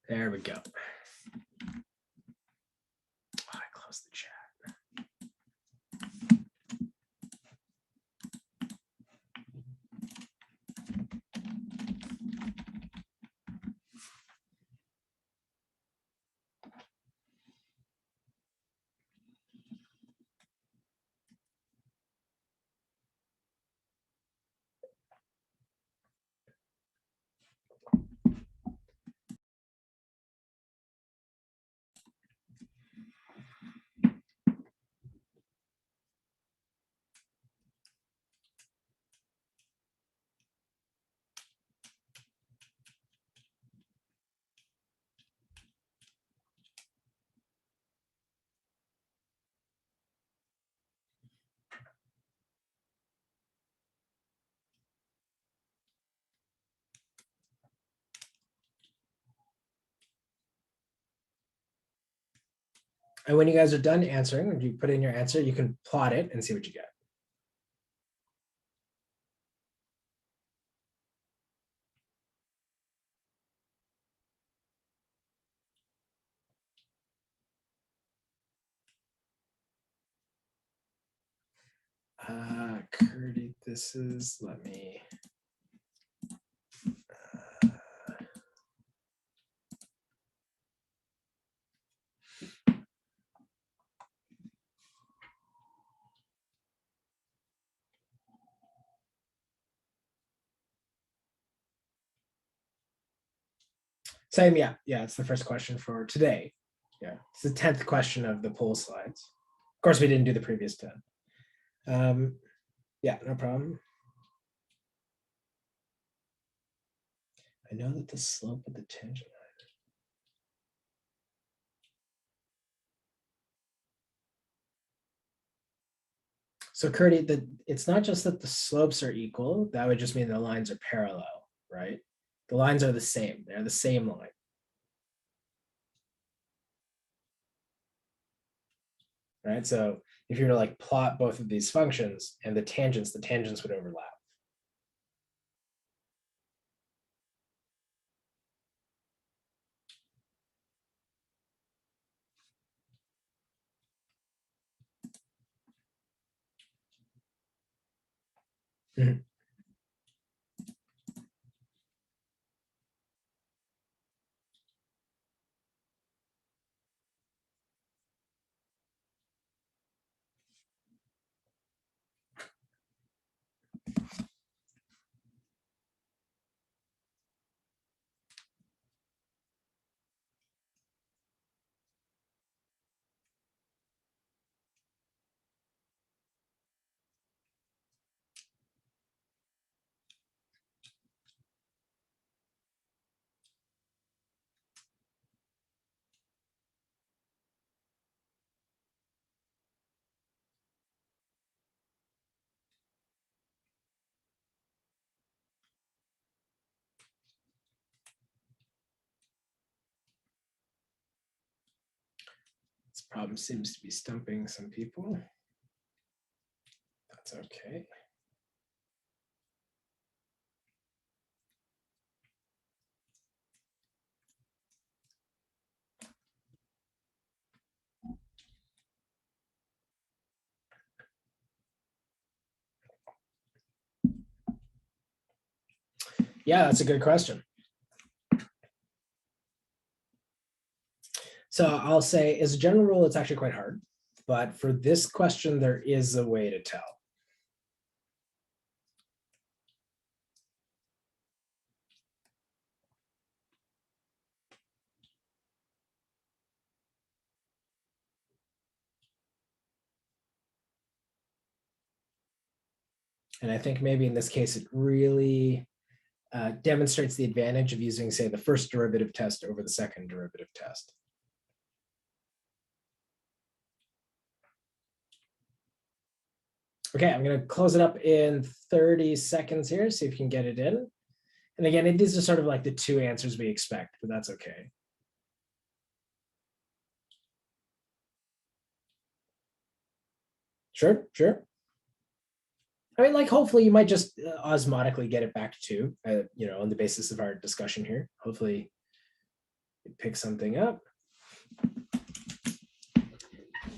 There we go. Oh, I closed the chat. And when you guys are done answering, when you put in your answer, you can plot it and see what you get. Curdy, this is, let me. Same, yeah, it's the first question for today. Yeah, it's the 10th question of the poll slides. Of course, we didn't do the previous 10. Yeah, no problem. I know that the slope of the tangent. So Curdy, it's not just that the slopes are equal. That would just mean the lines are parallel, right? The lines are the same. They're the same line. Right? So if you were to like plot both of these functions and the tangents would overlap. Mhm. This problem seems to be stumping some people. That's okay. Yeah, that's a good question. So I'll say, as a general rule, it's actually quite hard. But for this question, there is a way to tell. And I think maybe in this case, it really demonstrates the advantage of using, say, the first derivative test over the second derivative test. Okay, I'm going to close it up in 30 seconds here, see if you can get it in. And again, these are sort of like the two answers we expect, but that's okay. Sure. I mean, like, hopefully you might just osmotically get it back to 2, on the basis of our discussion here. Hopefully Pick something up.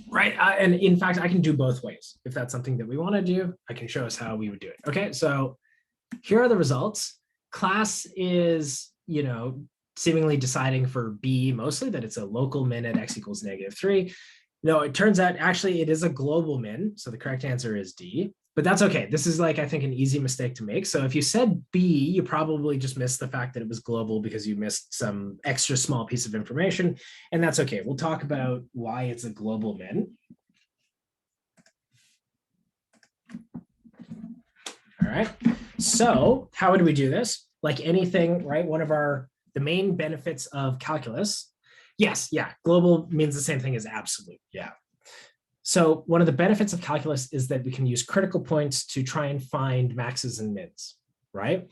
Right, and in fact, I can do both ways. If that's something that we want to do, I can show us how we would do it. Okay, so here are the results. Class is, seemingly deciding for B mostly that it's a local min at x equals -3. No, it turns out actually it is a global min. So the correct answer is D, but that's okay. This is like, I think, an easy mistake to make. So if you said B, you probably just missed the fact that it was global because you missed some extra small piece of information, and that's okay. We'll talk about why it's a global min. All right, so how would we do this? Like anything, right? The main benefits of calculus. Yes, yeah, global means the same thing as absolute, yeah. So one of the benefits of calculus is that we can use critical points to try and find maxes and mins, right?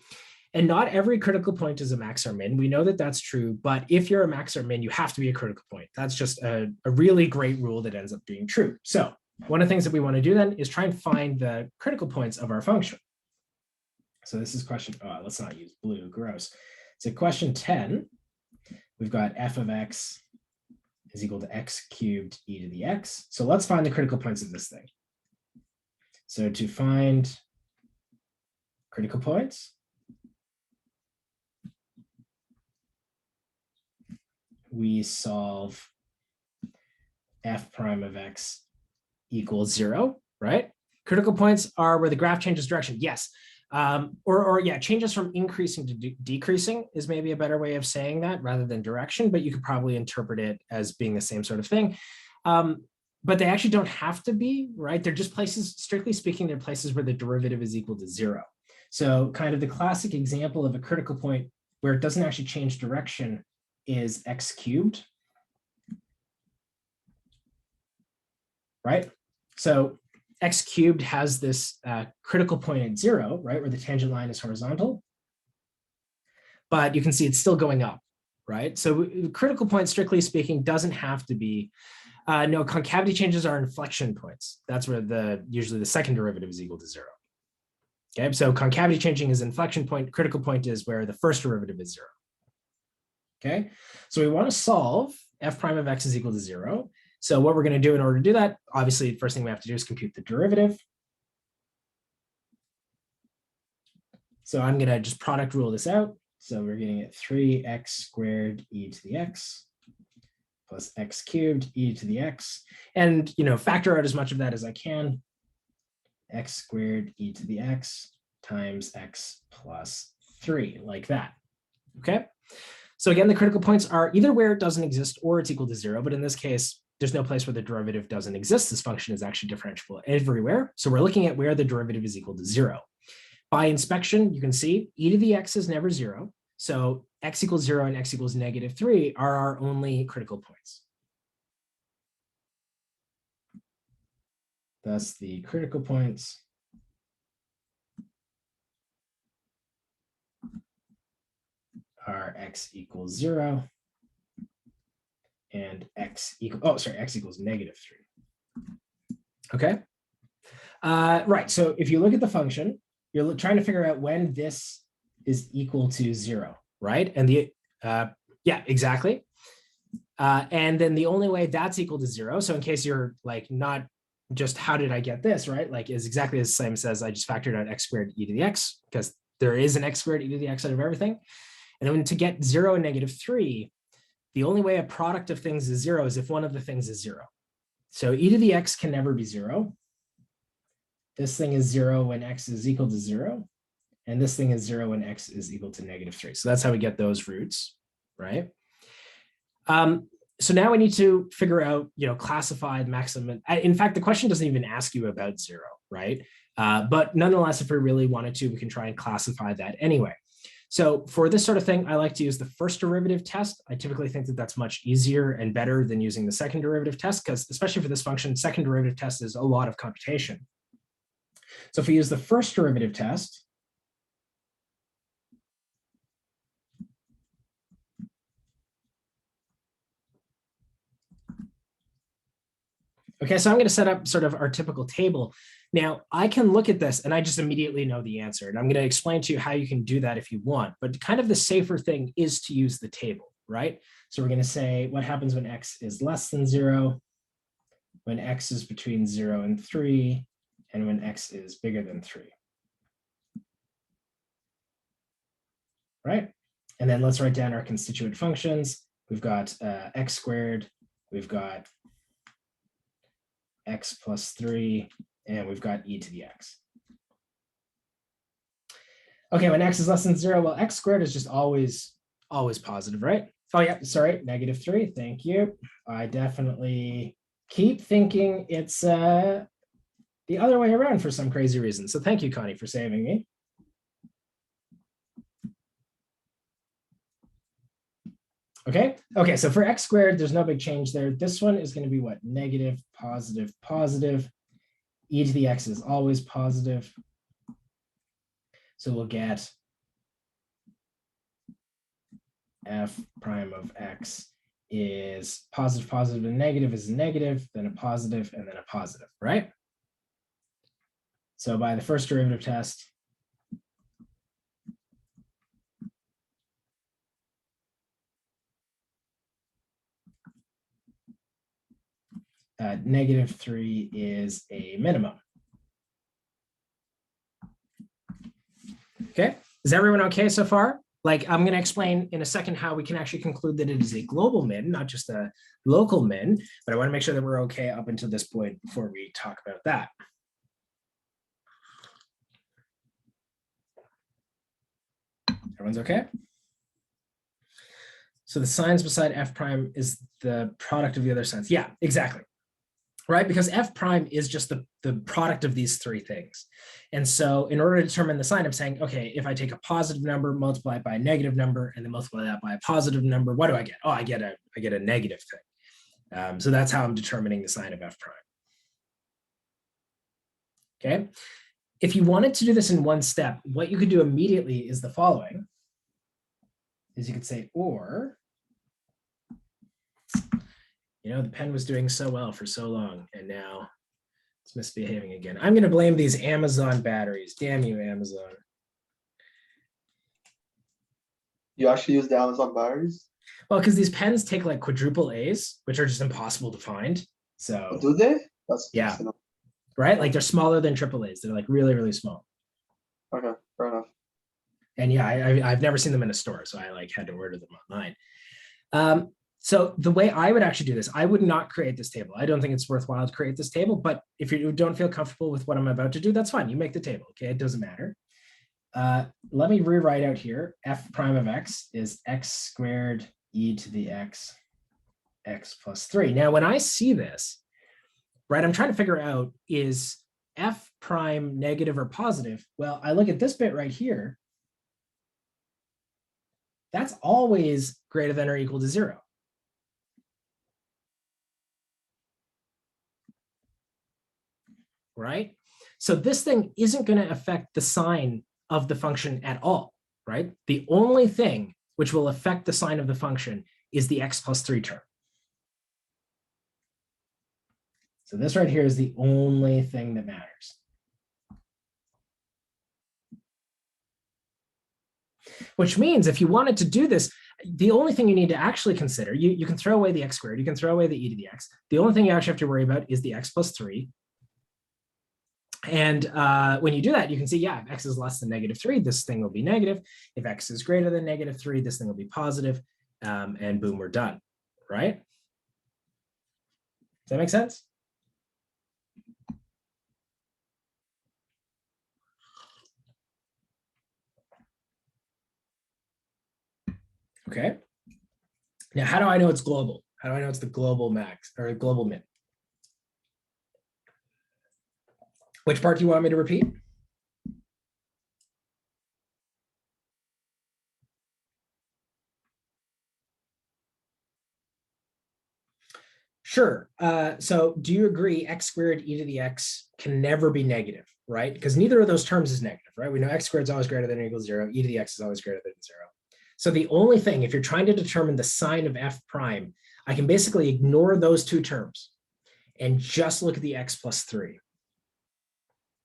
And not every critical point is a max or min. We know that that's true, but if you're a max or min, you have to be a critical point. That's just a really great rule that ends up being true. So one of the things that we want to do then is try and find the critical points of our function. So this is question, let's not use blue, gross. So question 10, we've got f of x is equal to x cubed e to the x. So let's find the critical points of this thing. So to find critical points, we solve f prime of x equals 0, right? Critical points are where the graph changes direction. Yes. Yeah, changes from increasing to decreasing is maybe a better way of saying that rather than direction, but you could probably interpret it as being the same sort of thing. But they actually don't have to be, right? They're just places, strictly speaking, they're places where the derivative is equal to 0. So kind of the classic example of a critical point where it doesn't actually change direction is x cubed, right? So x cubed has this critical point at 0, right, where the tangent line is horizontal. But you can see it's still going up, right? So critical point, strictly speaking, doesn't have to be, no, concavity changes are inflection points. That's where usually the second derivative is equal to 0. Okay, so concavity changing is inflection point. Critical point is where the first derivative is 0. Okay, so we want to solve f prime of x is equal to 0. So what we're going to do in order to do that, obviously, the first thing we have to do is compute the derivative. So I'm going to just product rule this out. So we're getting it 3x squared e to the x plus x cubed e to the x. And, factor out as much of that as I can. X squared e to the x times x plus 3, like that. Okay. So again, the critical points are either where it doesn't exist or it's equal to 0. But in this case, there's no place where the derivative doesn't exist. This function is actually differentiable everywhere. So we're looking at where the derivative is equal to 0. By inspection, you can see e to the x is never 0. So x equals 0 and x equals -3 are our only critical points. Thus, the critical points are x equals 0 and x equals -3. Okay. Right. So if you look at the function, you're trying to figure out when this is equal to 0, right? And yeah, exactly. And then the only way that's equal to 0. So in case you're like not just how did I get this, right? Like is exactly the same as I just factored out x squared e to the x because there is an x squared e to the x out of everything. And then to get 0 and -3, the only way a product of things is 0 is if one of the things is 0. So e to the x can never be 0. This thing is 0 when x is equal to 0. And this thing is 0 when x is equal to -3. So that's how we get those roots, right? So now we need to figure out, classify the maximum. In fact, the question doesn't even ask you about 0, right? But nonetheless, if we really wanted to, we can try and classify that anyway. So for this sort of thing, I like to use the first derivative test. I typically think that that's much easier and better than using the second derivative test, because especially for this function, second derivative test is a lot of computation. So if we use the first derivative test, okay, so I'm going to set up sort of our typical table. Now, I can look at this and I just immediately know the answer. And I'm going to explain to you how you can do that if you want. But kind of the safer thing is to use the table, right? So we're going to say what happens when x is less than 0, when x is between 0 and 3, and when x is bigger than 3. Right? And then let's write down our constituent functions. We've got x squared, we've got x plus 3, and we've got e to the x. Okay, when x is less than 0, well, x squared is just always positive, right? Oh, yeah, sorry, -3, thank you. I definitely keep thinking it's the other way around for some crazy reason. So thank you, Connie, for saving me. Okay, so for x squared, there's no big change there. This one is going to be what? Negative, positive, positive. E to the x is always positive. So we'll get f prime of x is positive, positive, and negative is negative, then a positive, and then a positive, right? So by the first derivative test, -3 is a minimum. Okay, is everyone okay so far? Like, I'm going to explain in a second how we can actually conclude that it is a global min, not just a local min, but I want to make sure that we're okay up until this point before we talk about that. Everyone's okay? So the signs beside f prime is the product of the other signs. Yeah, exactly. Right, because f prime is just the product of these three things. And so in order to determine the sign, I'm saying, okay, if I take a positive number, multiply it by a negative number, and then multiply that by a positive number, what do I get? Oh, I get a negative thing. So that's how I'm determining the sign of f prime. Okay. If you wanted to do this in one step, what you could do immediately is the following. Is you could say, or, you know, the pen was doing so well for so long, and now it's misbehaving again. I'm going to blame these Amazon batteries. Damn you, Amazon. You actually use the Amazon batteries? Well, because these pens take like quadruple A's, which are just impossible to find. So Oh, do they? That's yeah, right? Like they're smaller than triple A's. They're like really, really small. Okay, fair enough. And yeah, I've never seen them in a store, so I like had to order them online. So the way I would actually do this, I would not create this table. I don't think it's worthwhile to create this table, but if you don't feel comfortable with what I'm about to do, that's fine. You make the table, okay? It doesn't matter. Let me rewrite out here. F prime of x is x squared e to the x, x plus 3. Now, when I see this, right, I'm trying to figure out, is f prime negative or positive? Well, I look at this bit right here. That's always greater than or equal to 0. Right? So this thing isn't going to affect the sign of the function at all, right? The only thing which will affect the sign of the function is the x plus 3 term. So this right here is the only thing that matters. Which means if you wanted to do this, the only thing you need to actually consider, you can throw away the x squared, you can throw away the e to the x. The only thing you actually have to worry about is the x plus 3. And when you do that, you can see, yeah, if x is less than -3, this thing will be negative. If x is greater than -3, this thing will be positive. And boom, we're done, right? Does that make sense? Okay. Now, how do I know it's global? How do I know it's the global max or global min? Which part do you want me to repeat? Sure. So do you agree x squared e to the x can never be negative, right? Because neither of those terms is negative, right? We know x squared is always greater than or equal to 0. E to the x is always greater than 0. So the only thing, if you're trying to determine the sign of f prime, I can basically ignore those two terms and just look at the x plus 3,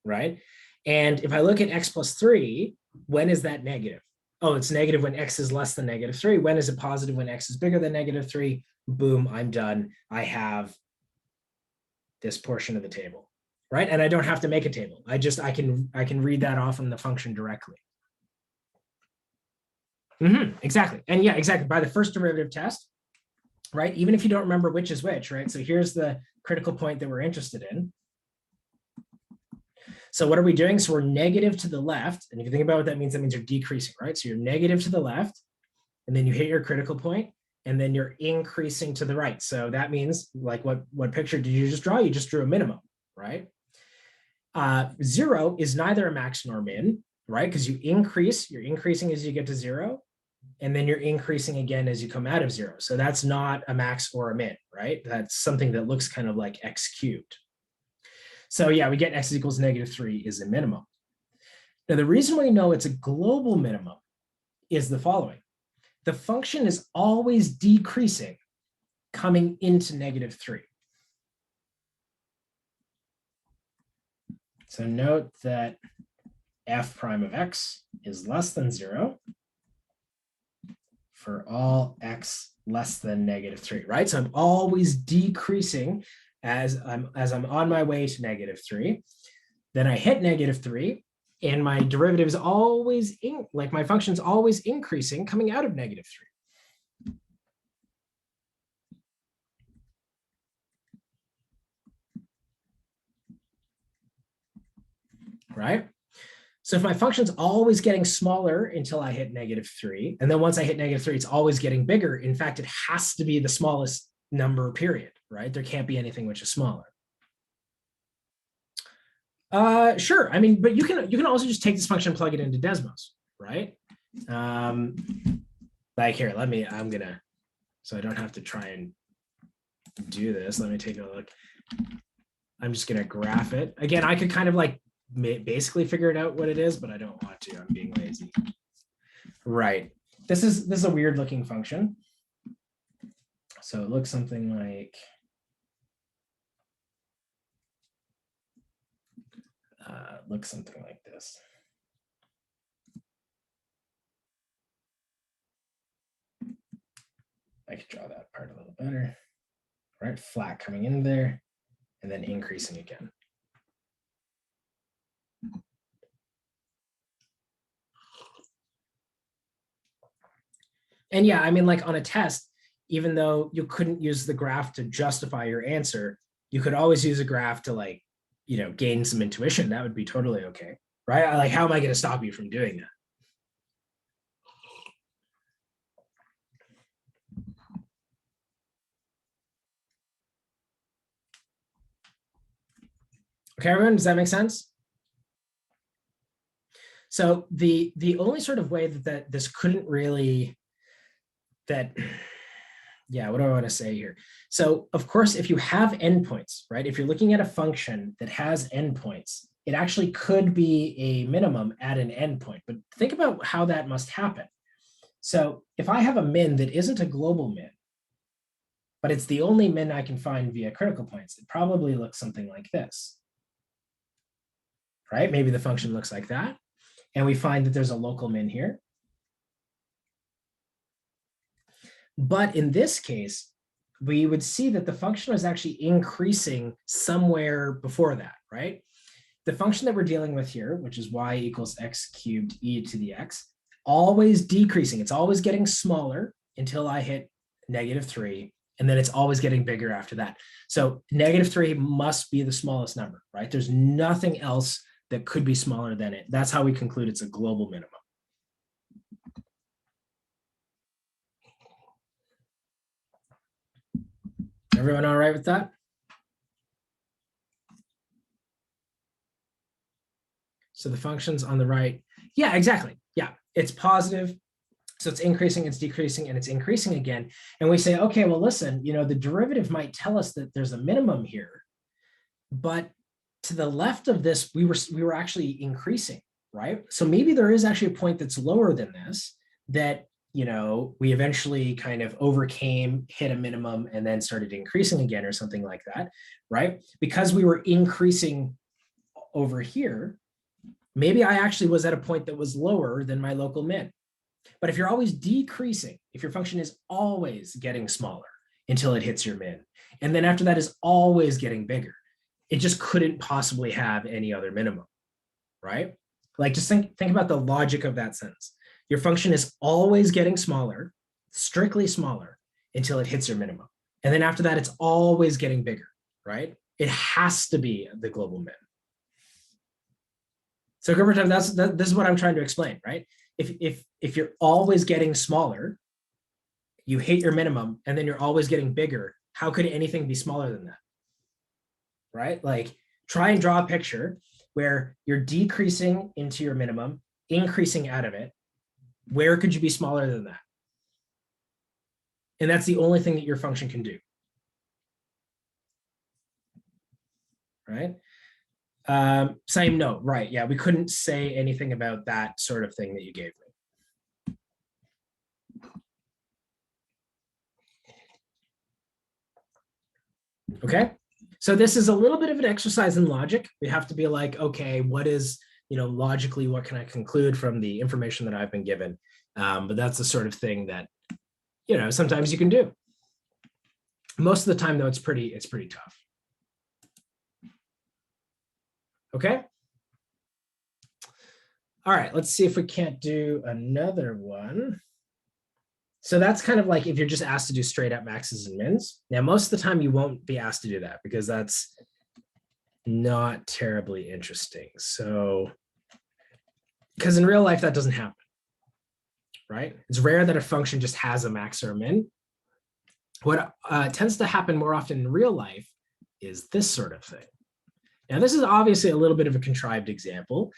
right? And if I look at x plus 3, when is that negative? oh, it's negative when x is less than -3. When is it positive? When x is bigger than -3. Boom, I'm done. I have this portion of the table, right? And I don't have to make a table. I can read that off from the function directly. Exactly. And yeah, exactly. By the first derivative test, right? Even if you don't remember which is which, right? So here's the critical point that we're interested in. So what are we doing? So we're negative to the left. And if you think about what that means you're decreasing, right? So you're negative to the left, and then you hit your critical point, and then you're increasing to the right. So that means, like, what picture did you just draw? You just drew a minimum, right? 0 is neither a max nor min, right? Because you're increasing as you get to 0, and then you're increasing again as you come out of 0. So that's not a max or a min, right? That's something that looks kind of like x cubed. So yeah, we get x equals -3 is a minimum. Now, the reason we know it's a global minimum is the following. The function is always decreasing coming into -3. So note that f prime of x is less than 0 for all x less than -3, right? So I'm always decreasing as I'm on my way to -3. Then I hit -3, and my derivative is always my function's always increasing coming out of -3. Right? So if my function's always getting smaller until I hit -3, and then once I hit -3, it's always getting bigger. In fact, it has to be the smallest number, period, right? There can't be anything which is smaller. Sure. I mean, but you can also just take this function and plug it into Desmos, right? Like here, so I don't have to try and do this. Let me take a look. I'm just gonna graph it. Again, I could kind of like basically figure it out what it is, but I don't want to. I'm being lazy. Right. This is a weird looking function. So it looks something like this. I could draw that part a little better. Right, flat coming in there and then increasing again. And yeah, I mean, like on a test, even though you couldn't use the graph to justify your answer, you could always use a graph to, like, gain some intuition. That would be totally okay, right? Like, how am I going to stop you from doing that? Okay, everyone, does that make sense? So the only sort of way that this couldn't really, yeah, what do I want to say here? So of course, if you have endpoints, right? If you're looking at a function that has endpoints, it actually could be a minimum at an endpoint. But think about how that must happen. So if I have a min that isn't a global min, but it's the only min I can find via critical points, it probably looks something like this, right? Maybe the function looks like that. And we find that there's a local min here. But in this case, we would see that the function was actually increasing somewhere before that, right? The function that we're dealing with here, which is y equals x cubed e to the x, always decreasing. It's always getting smaller until I hit -3, and then it's always getting bigger after that. So -3 must be the smallest number, right? There's nothing else that could be smaller than it. That's how we conclude it's a global minimum. Everyone all right with that? So the function's on the right. Yeah, exactly. Yeah, it's positive. So it's increasing, it's decreasing, and it's increasing again. And we say, okay, well, listen, the derivative might tell us that there's a minimum here, but to the left of this, we were actually increasing, right? So maybe there is actually a point that's lower than this that, we eventually kind of overcame, hit a minimum, and then started increasing again or something like that, right? Because we were increasing over here, maybe I actually was at a point that was lower than my local min, But if you're always decreasing, if your function is always getting smaller until it hits your min, and then after that is always getting bigger, it just couldn't possibly have any other minimum, right? Like just think about the logic of that sentence. Your function is always getting smaller, strictly smaller, until it hits your minimum. And then after that, it's always getting bigger, right? It has to be the global min. So over time, this is what I'm trying to explain, right? If you're always getting smaller, you hit your minimum, and then you're always getting bigger, how could anything be smaller than that? Right? Like try and draw a picture where you're decreasing into your minimum, increasing out of it. Where could you be smaller than that? And that's the only thing that your function can do. Right? Same note, right? Yeah, we couldn't say anything about that sort of thing that you gave me. Okay, so this is a little bit of an exercise in logic. We have to be like, okay, what is, logically, what can I conclude from the information that I've been given? But that's the sort of thing that, sometimes you can do. Most of the time, though, it's pretty tough. Okay. All right, let's see if we can't do another one. So that's kind of like if you're just asked to do straight up maxes and mins. Now, most of the time you won't be asked to do that because that's not terribly interesting. So, because in real life, that doesn't happen, right? It's rare that a function just has a max or a min. What tends to happen more often in real life is this sort of thing. Now, this is obviously a little bit of a contrived example,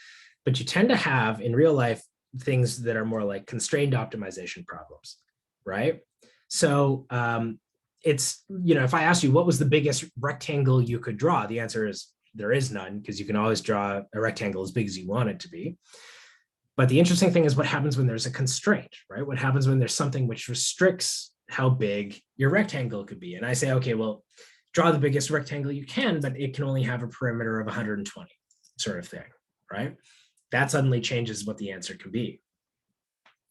but you tend to have in real life things that are more like constrained optimization problems, right? So it's, if I ask you what was the biggest rectangle you could draw, the answer is there is none, because you can always draw a rectangle as big as you want it to be. But the interesting thing is what happens when there's a constraint, right? What happens when there's something which restricts how big your rectangle could be? And I say, okay, well, draw the biggest rectangle you can, but it can only have a perimeter of 120, sort of thing, right? That suddenly changes what the answer can be.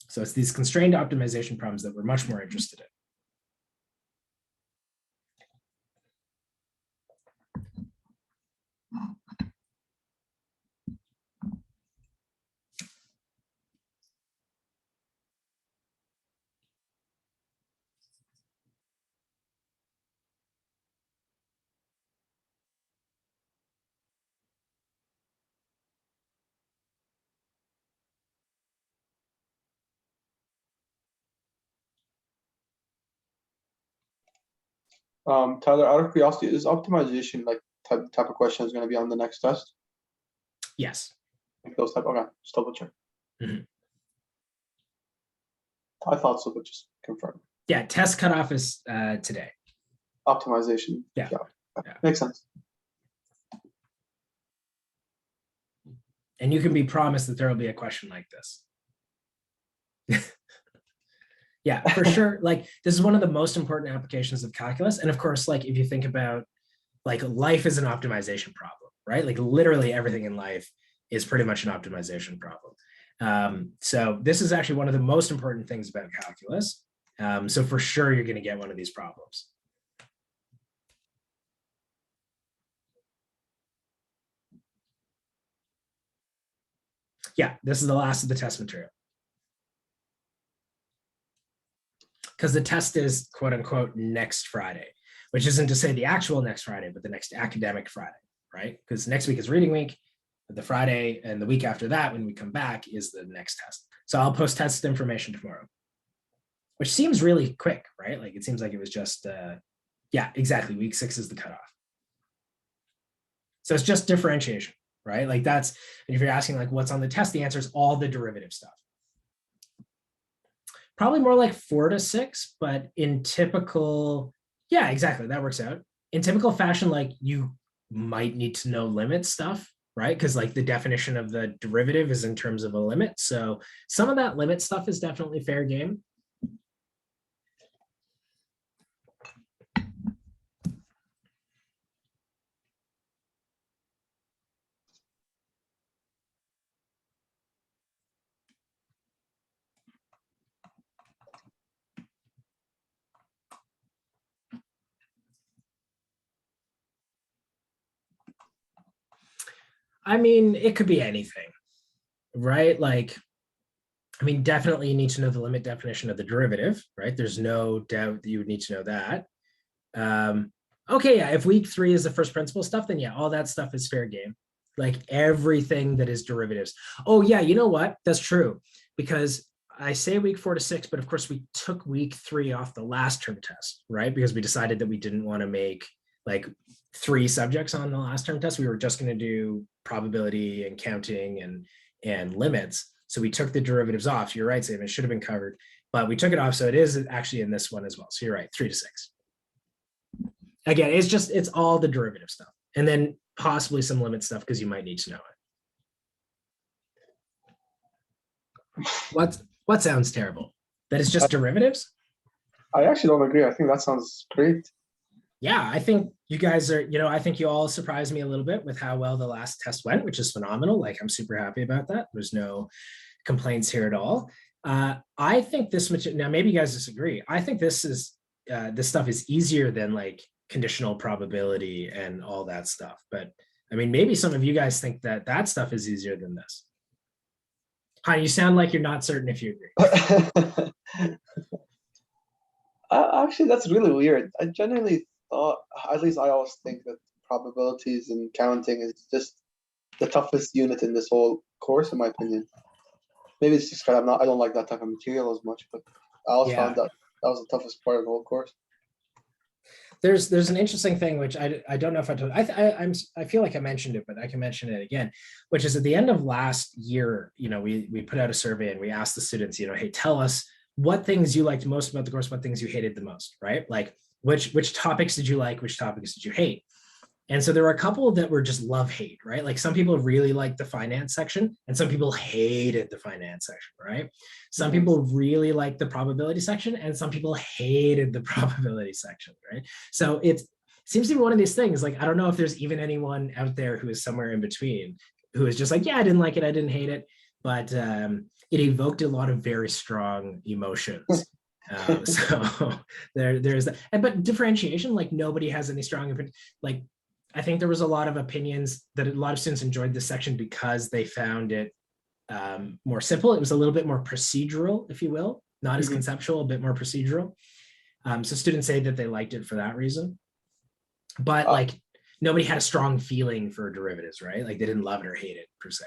So it's these constrained optimization problems that we're much more interested in. Tyler, out of curiosity, is optimization like type of question is going to be on the next test? Yes. Like those type. Okay, just double check. Mhm. I thought so, but just confirm. Yeah, test cutoff is today. Optimization. Yeah. Yeah. Makes sense. And you can be promised that there will be a question like this. Yeah, for sure. Like this is one of the most important applications of calculus. And of course, like if you think about like life is an optimization problem, right? Like literally everything in life is pretty much an optimization problem. So this is actually one of the most important things about calculus. So for sure, you're going to get one of these problems. Yeah, this is the last of the test material. Because the test is quote unquote next Friday, which isn't to say the actual next Friday, but the next academic Friday, right? Because next week is reading week, but the Friday and the week after that, when we come back, is the next test. So I'll post test information tomorrow, which seems really quick, right? Like it seems like it was just, yeah, exactly. Week 6 is the cutoff. So it's just differentiation, right? Like that's, if you're asking like what's on the test, the answer is all the derivative stuff. Probably more like 4 to 6, but in typical, yeah, exactly, that works out. In typical fashion, like you might need to know limit stuff, right? Because like the definition of the derivative is in terms of a limit. So some of that limit stuff is definitely fair game. I mean, it could be anything, right? Like, I mean, definitely you need to know the limit definition of the derivative, right? There's no doubt that you would need to know that. Okay, yeah, if week 3 is the first principle stuff, then yeah, all that stuff is fair game. Like everything that is derivatives. Oh yeah, you know what? That's true. Because I say week 4 to 6, but of course we took week 3 off the last term test, right? Because we decided that we didn't want to make like 3 subjects on the last term test. We were just going to do probability and counting and limits. So we took the derivatives off. So you're right, Sam, it should have been covered, but we took it off. So it is actually in this one as well. So you're right, 3 to 6. Again, it's all the derivative stuff. And then possibly some limit stuff because you might need to know it. What sounds terrible? That it's just derivatives? I actually don't agree. I think that sounds great. Yeah, I think you guys are, I think you all surprised me a little bit with how well the last test went, which is phenomenal. Like, I'm super happy about that. There's no complaints here at all. I think this material, now maybe you guys disagree. I think this stuff is easier than like conditional probability and all that stuff. But I mean, maybe some of you guys think that stuff is easier than this. Hi, you sound like you're not certain if you agree. Actually, that's really weird. I generally thought, at least I always think that probabilities and counting is just the toughest unit in this whole course, in my opinion. Maybe it's just because I don't like that type of material as much, but I always found that was the toughest part of the whole course. There's an interesting thing which I don't know if I told. I feel like I mentioned it, but I can mention it again, which is at the end of last year, we put out a survey and we asked the students, hey, tell us what things you liked most about the course, what things you hated the most, right? Like which topics did you like, which topics did you hate? And so there were a couple that were just love-hate, right? Like some people really liked the finance section and some people hated the finance section, right? Some people really liked the probability section and some people hated the probability section, right? So it seems to be one of these things, like, I don't know if there's even anyone out there who is somewhere in between, who is just like, yeah, I didn't like it, I didn't hate it, but it evoked a lot of very strong emotions. So there's that. But differentiation, like nobody has any strong, like, I think there was a lot of opinions that a lot of students enjoyed this section because they found it more simple. It was a little bit more procedural, if you will, not as conceptual, a bit more procedural. So students say that they liked it for that reason. But like nobody had a strong feeling for derivatives, right? Like they didn't love it or hate it per se.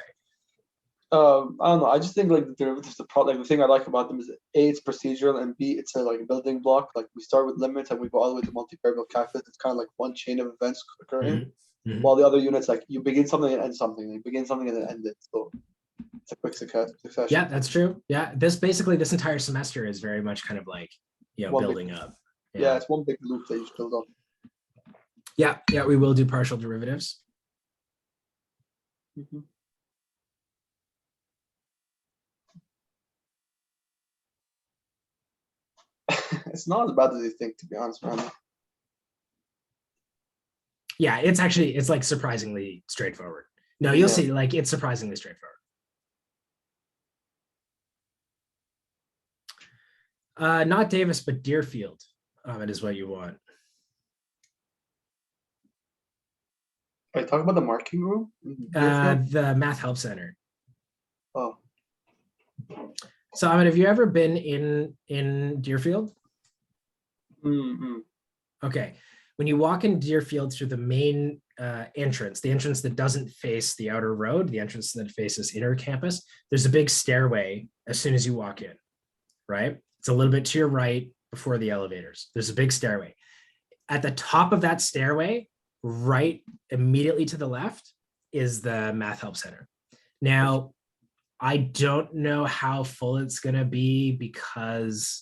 I don't know. I just think like the derivatives, the thing I like about them is A, it's procedural, and B, it's like a building block. Like we start with limits and we go all the way to multivariable calculus. It's kind of like one chain of events occurring. While the other units, like you begin something and end something. You begin something and then end it. So it's a quick succession. Yeah, that's true. Yeah, this entire semester is very much kind of like, building up. Yeah, it's one big loop that you just build on. Yeah, we will do partial derivatives. It's not as bad as you think, to be honest, man. Yeah, it's like surprisingly straightforward. No, you'll see, like it's surprisingly straightforward. Not Davis, but Deerfield. It is what you want. Are you talking about the marking room? The Math Help Center. Oh. So, have you ever been in Deerfield? Okay. When you walk in Deerfield through the main entrance, the entrance that doesn't face the outer road, the entrance that faces inner campus, there's a big stairway as soon as you walk in, right? It's a little bit to your right before the elevators. There's a big stairway. At the top of that stairway, right immediately to the left, is the Math Help Center. Now, I don't know how full it's going to be because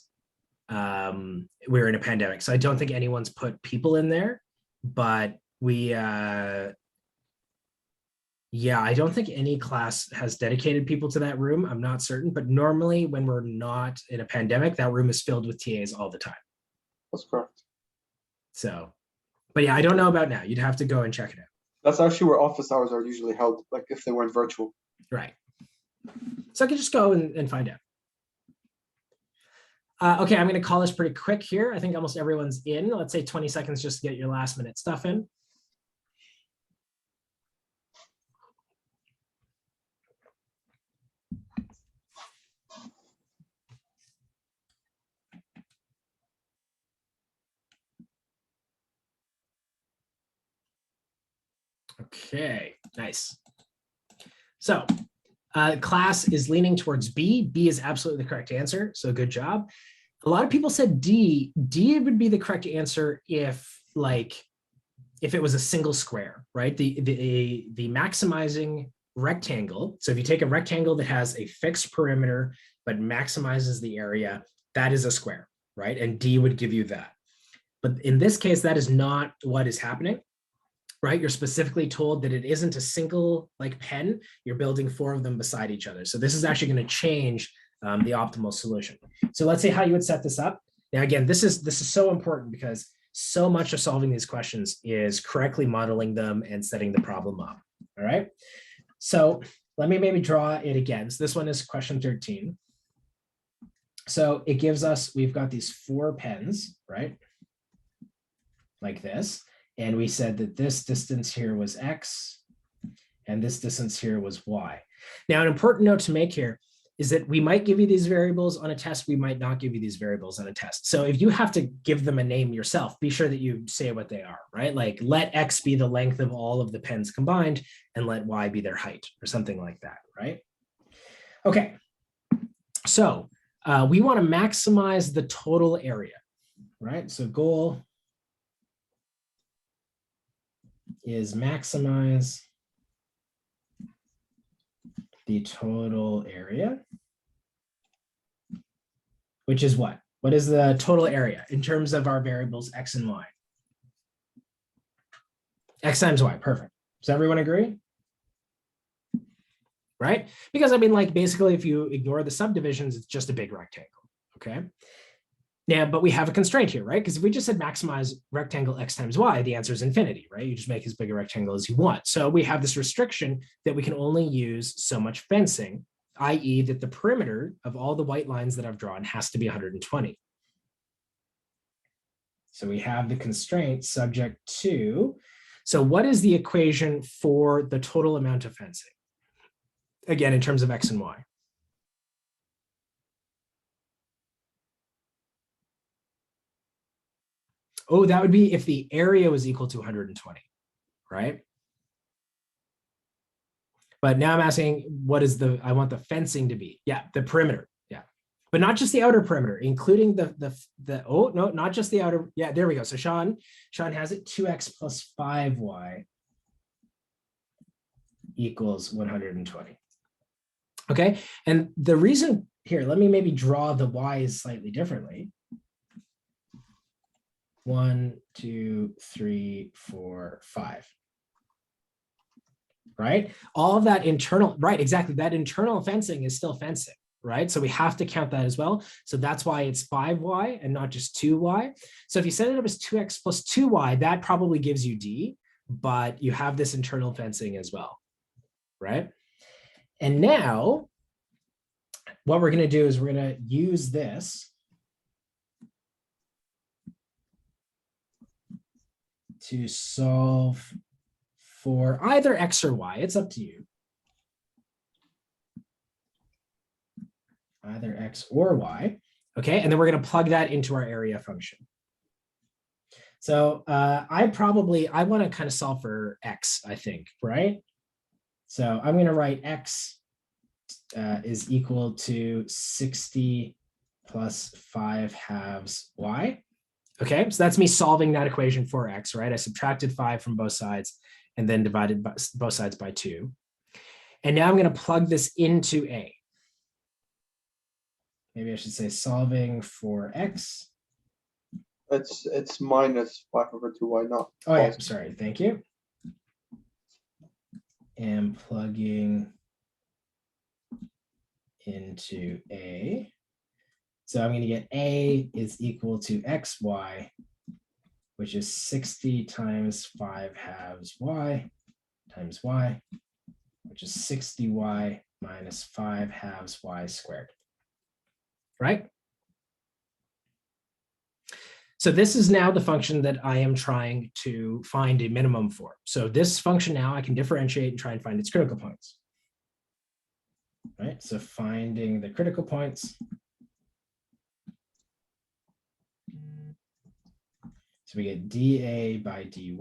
we're in a pandemic. So I don't think anyone's put people in there, but I don't think any class has dedicated people to that room. I'm not certain, but normally when we're not in a pandemic, that room is filled with TAs all the time. That's correct. So, but yeah, I don't know about now. You'd have to go and check it out. That's actually where office hours are usually held, like if they weren't virtual. Right. So I can just go and find out. Okay, I'm going to call this pretty quick here. I think almost everyone's in. Let's say 20 seconds just to get your last minute stuff in. Okay, nice. So class is leaning towards B. B is absolutely the correct answer. So good job. A lot of people said D. D would be the correct answer if it was a single square, right? The maximizing rectangle. So if you take a rectangle that has a fixed perimeter but maximizes the area, that is a square, right? And D would give you that. But in this case, that is not what is happening, right? You're specifically told that it isn't a single like pen. You're building 4 of them beside each other. So this is actually going to change the optimal solution. So let's say how you would set this up. Now, again, this is so important because so much of solving these questions is correctly modeling them and setting the problem up. All right. So let me maybe draw it again. So this one is question 13. So it gives us, we've got these 4 pens, right? Like this. And we said that this distance here was X and this distance here was Y. Now, an important note to make here is that we might give you these variables on a test. We might not give you these variables on a test. So if you have to give them a name yourself, be sure that you say what they are, right? Like let X be the length of all of the pens combined and let Y be their height or something like that, right? Okay, so we want to maximize the total area, right? So goal is maximize the total area, which is what? What is the total area in terms of our variables X and Y? X times Y, perfect. Does everyone agree? Right? Because I mean, like basically if you ignore the subdivisions, it's just a big rectangle, okay? Now, but we have a constraint here, right? Because if we just said maximize rectangle X times Y, the answer is infinity, right? You just make as big a rectangle as you want. So we have this restriction that we can only use so much fencing, i.e. that the perimeter of all the white lines that I've drawn has to be 120. So we have the constraint subject to, so what is the equation for the total amount of fencing? Again, in terms of X and Y. Oh, that would be if the area was equal to 120, right? But now I'm asking, what is I want the fencing to be? Yeah, the perimeter. Yeah, but not just the outer perimeter, including oh, no, not just the outer. Yeah, there we go. So Sean has it 2x plus 5y equals 120. Okay, and the reason here, let me maybe draw the y's slightly differently. 1, 2, 3, 4, 5. Right? All of that internal, right, exactly. That internal fencing is still fencing, right? So we have to count that as well. So that's why it's 5y and not just 2y. So if you set it up as 2x plus 2y, that probably gives you D, but you have this internal fencing as well, right? And now what we're going to do is we're going to use this to solve for either X or Y. It's up to you. Either X or Y. Okay, and then we're going to plug that into our area function. So I want to kind of solve for X, I think, right? So I'm going to write X is equal to 60 plus 5 halves Y. Okay, so that's me solving that equation for X, right? I subtracted 5 from both sides and then divided both sides by 2. And now I'm going to plug this into A. Maybe I should say solving for X. It's minus 5 over 2y, not. Oh yeah, sorry, thank you. And plugging into A. So I'm going to get A is equal to XY, which is 60 times 5 halves Y times Y, which is 60Y minus 5 halves Y squared, right? So this is now the function that I am trying to find a minimum for. So this function now I can differentiate and try and find its critical points. Right, so finding the critical points. So we get dA by dy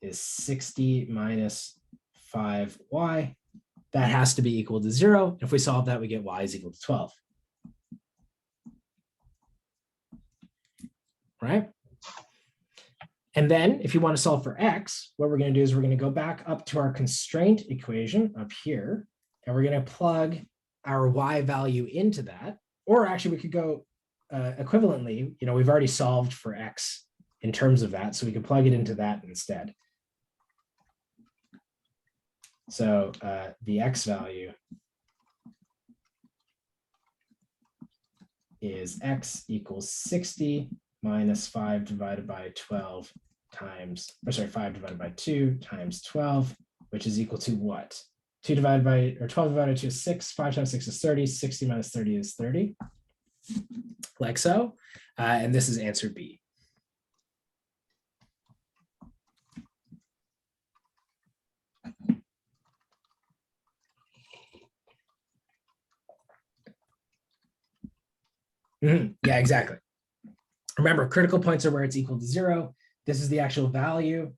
is 60 minus 5y. That has to be equal to 0. If we solve that, we get y is equal to 12. Right? And then if you want to solve for x, what we're going to do is we're going to go back up to our constraint equation up here, and we're going to plug our y value into that. Or actually, we could go equivalently, we've already solved for x in terms of that, so we can plug it into that instead. So the x value is x equals 60 minus 5 divided by 12 times, 5 divided by 2 times 12, which is equal to what? 2 divided by, or 12 divided by 2 is 6, 5 times 6 is 30, 60 minus 30 is 30, like so. And this is answer B. Yeah, exactly. Remember, critical points are where it's equal to 0. This is the actual value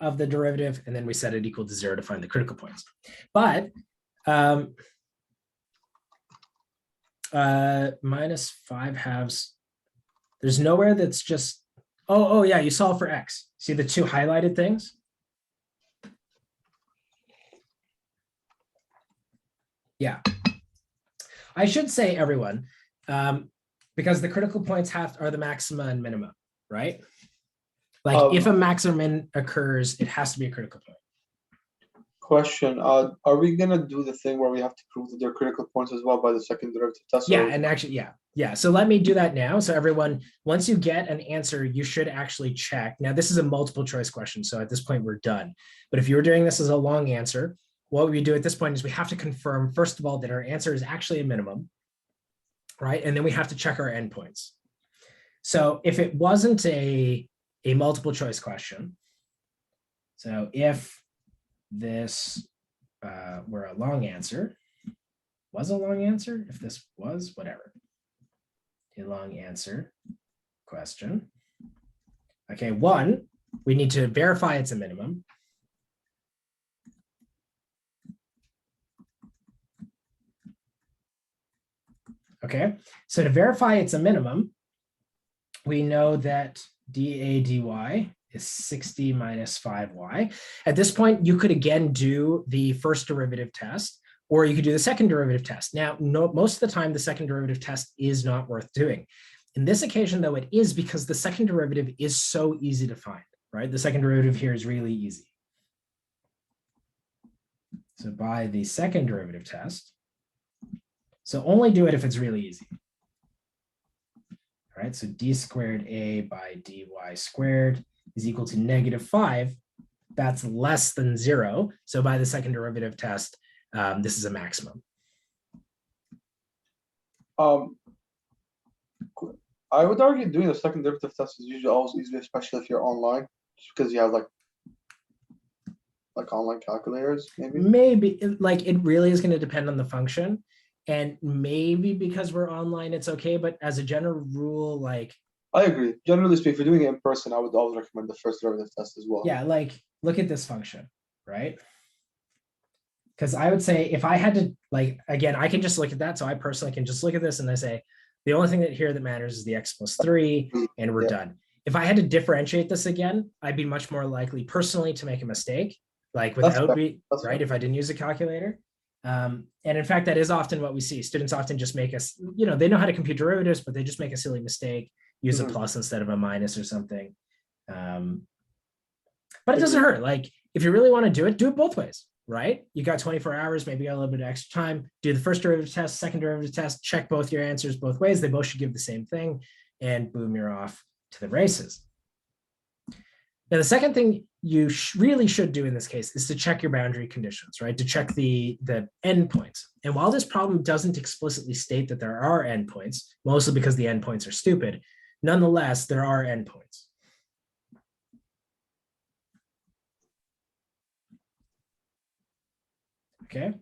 of the derivative, and then we set it equal to 0 to find the critical points. But minus 5 halves, there's nowhere that's just, oh yeah, you solve for x. See the two highlighted things? Yeah. I should say, everyone, because the critical points are the maxima and minima, right? Like if a maximum occurs, it has to be a critical point. Question, are we gonna do the thing where we have to prove that they're critical points as well by the second derivative test? Yeah, and actually, yeah. So let me do that now. So everyone, once you get an answer, you should actually check. Now, this is a multiple choice question, so at this point, we're done. But if you were doing this as a long answer, what we do at this point is we have to confirm, first of all, that our answer is actually a minimum, right? And then we have to check our endpoints. So if it wasn't a multiple choice question, so if this were a long answer, if this was whatever, a long answer question. Okay, one, we need to verify it's a minimum. Okay, so to verify it's a minimum, we know that dA dy is 60 minus 5y. At this point, you could again do the first derivative test, or you could do the second derivative test. Now, most of the time, the second derivative test is not worth doing. In this occasion, though, it is because the second derivative is so easy to find, right? The second derivative here is really easy. So by the second derivative test, so only do it if it's really easy. All right, so d squared a by dy squared is equal to -5. That's less than 0. So by the second derivative test, this is a maximum. I would argue doing the second derivative test is usually always easier, especially if you're online, just because you have like online calculators, maybe. Maybe, like, it really is going to depend on the function. And maybe because we're online, it's okay. But as a general rule, like, I agree. Generally speaking, if you're doing it in person, I would always recommend the first derivative test as well. Yeah, like, look at this function, right? Because I would say if I had to, like, again, I can just look at that. So I personally can just look at this and I say, the only thing that matters is the x plus 3, and we're done. If I had to differentiate this again, I'd be much more likely personally to make a mistake, like without, right, if I didn't use a calculator. And in fact, that is often what we see. Students often just make us, they know how to compute derivatives, but they just make a silly mistake, use a plus instead of a minus or something. But it doesn't hurt. Like, if you really want to do it both ways, right? You got 24 hours, maybe you got a little bit of extra time, do the first derivative test, second derivative test, check both your answers both ways. They both should give the same thing, and boom, you're off to the races. Now, the second thing you really should do in this case is to check your boundary conditions, right? To check the endpoints. And while this problem doesn't explicitly state that there are endpoints, mostly because the endpoints are stupid, nonetheless, there are endpoints. Okay,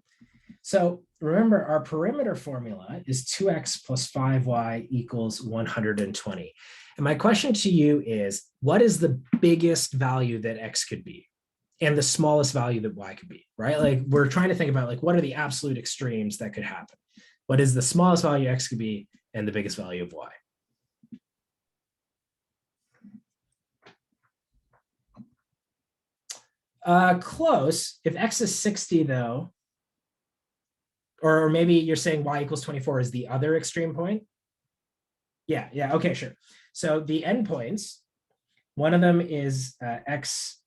so remember, our perimeter formula is 2x plus 5y equals 120. And my question to you is, what is the biggest value that x could be, and the smallest value that y could be, right? Like we're trying to think about like what are the absolute extremes that could happen? What is the smallest value x could be and the biggest value of y? Close. If x is 60 though, or maybe you're saying y equals 24 is the other extreme point. Yeah, okay, sure. So the endpoints, one of them is x,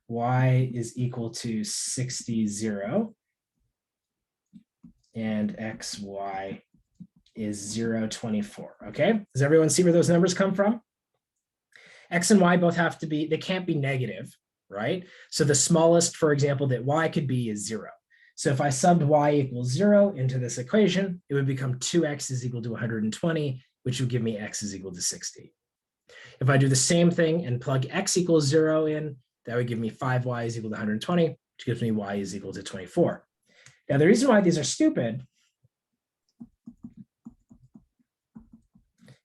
y is equal to 60, 0, and x, y is 0, 24, okay? Does everyone see where those numbers come from? X and y both have to be, they can't be negative, right? So the smallest, for example, that y could be is 0. So if I subbed y equals 0 into this equation, it would become 2x is equal to 120, which would give me x is equal to 60. If I do the same thing and plug x equals 0 in, that would give me 5y is equal to 120, which gives me y is equal to 24. Now, the reason why these are stupid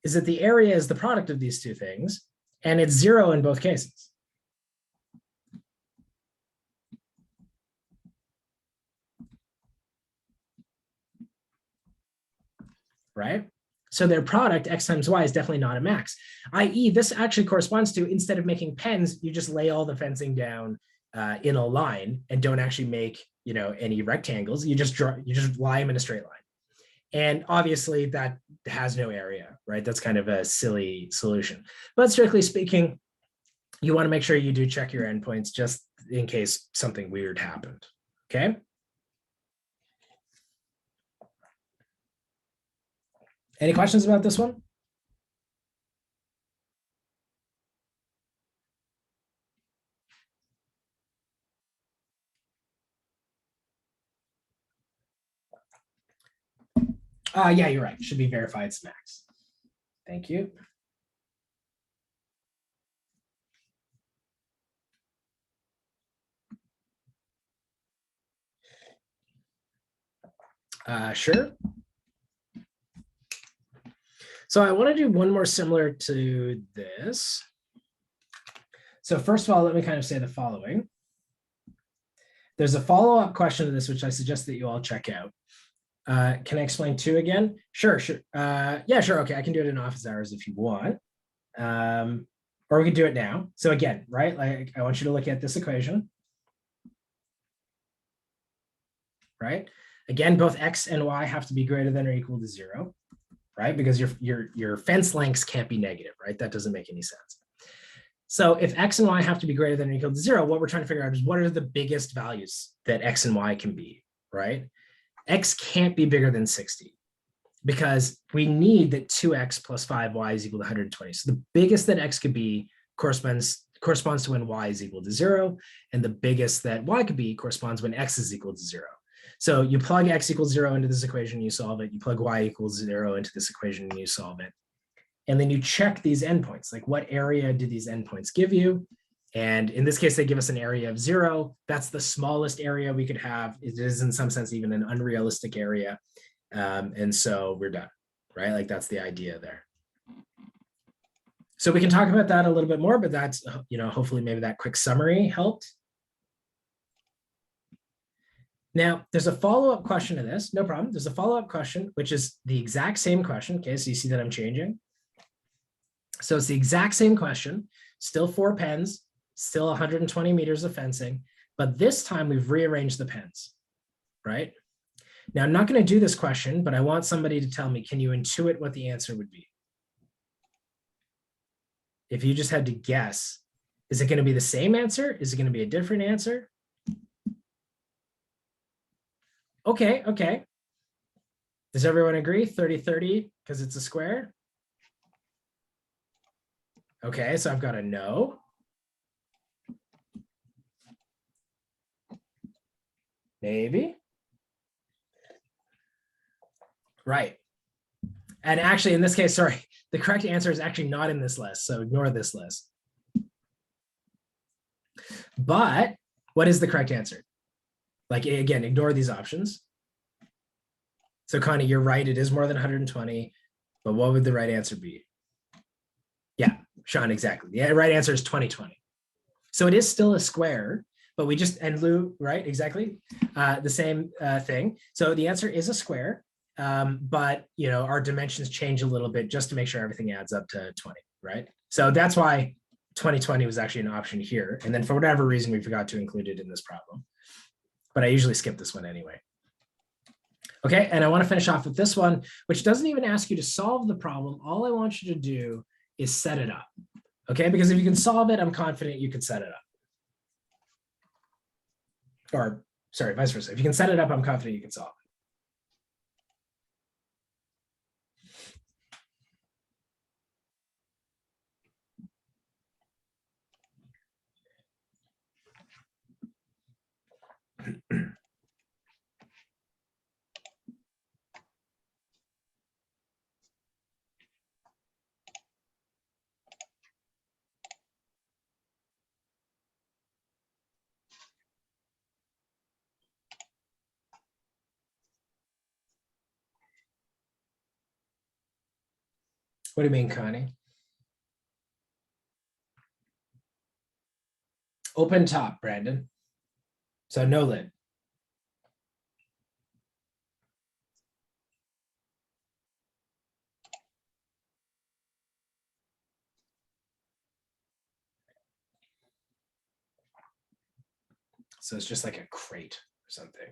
is that the area is the product of these two things, and it's 0 in both cases. Right? So their product, x times y, is definitely not a max, i.e. this actually corresponds to, instead of making pens, you just lay all the fencing down in a line and don't actually make, any rectangles. You just lie them in a straight line. And obviously that has no area, right? That's kind of a silly solution. But strictly speaking, you want to make sure you do check your endpoints just in case something weird happened, okay? Any questions about this one? Yeah, you're right. Should be verified it's max. Thank you. Sure. So I want to do one more similar to this. So first of all, let me kind of say the following. There's a follow-up question to this, which I suggest that you all check out. Can I explain 2 again? Sure. Yeah, sure. Okay, I can do it in office hours if you want. Or we can do it now. So again, right, like I want you to look at this equation. Right? Again, both x and y have to be greater than or equal to 0, right? Because your fence lengths can't be negative, right? That doesn't make any sense. So if x and y have to be greater than or equal to 0, what we're trying to figure out is what are the biggest values that x and y can be, right? X can't be bigger than 60 because we need that 2x plus 5y is equal to 120. So the biggest that x could be corresponds to when y is equal to 0, and the biggest that y could be corresponds when x is equal to 0. So you plug x equals 0 into this equation, you solve it. You plug y equals 0 into this equation, and you solve it. And then you check these endpoints, like what area do these endpoints give you? And in this case, they give us an area of 0. That's the smallest area we could have. It is in some sense even an unrealistic area. And so we're done, right? Like that's the idea there. So we can talk about that a little bit more, but that's, hopefully maybe that quick summary helped. Now, there's a follow-up question to this. No problem. There's a follow-up question, which is the exact same question. Okay, so you see that I'm changing. So it's the exact same question, still 4 pens, still 120 meters of fencing, but this time we've rearranged the pens, right? Now, I'm not going to do this question, but I want somebody to tell me, can you intuit what the answer would be? If you just had to guess, is it going to be the same answer? Is it going to be a different answer? Okay. Does everyone agree? 30-30 because it's a square? Okay, so I've got a no. Maybe. Right. And actually, in this case, sorry, the correct answer is actually not in this list, so ignore this list. But what is the correct answer? Like, again, ignore these options. So Connie, you're right, it is more than 120, but what would the right answer be? Yeah, Sean, exactly. The right answer is 2020. So it is still a square, but we just, and Lou, right, exactly, the same thing. So the answer is a square, but our dimensions change a little bit just to make sure everything adds up to 20, right? So that's why 2020 was actually an option here. And then for whatever reason, we forgot to include it in this problem. But I usually skip this one anyway. Okay, and I want to finish off with this one, which doesn't even ask you to solve the problem. All I want you to do is set it up. Okay, because if you can solve it, I'm confident you can set it up. Or, sorry, vice versa. If you can set it up, I'm confident you can solve it. What do you mean, Connie? Open top, Brandon. So no lid. So it's just like a crate or something.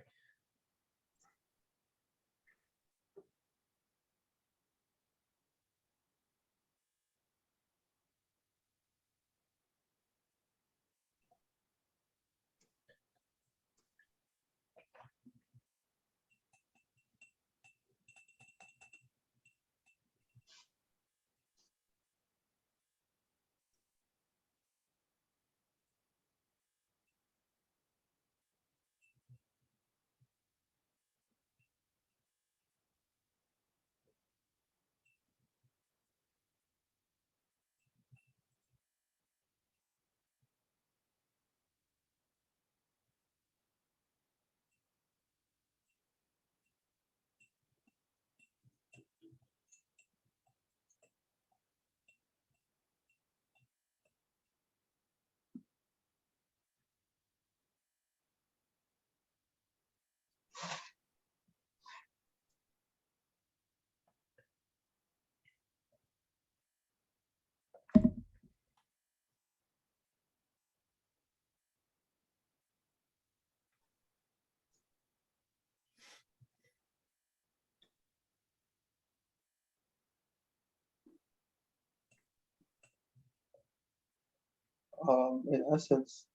In essence,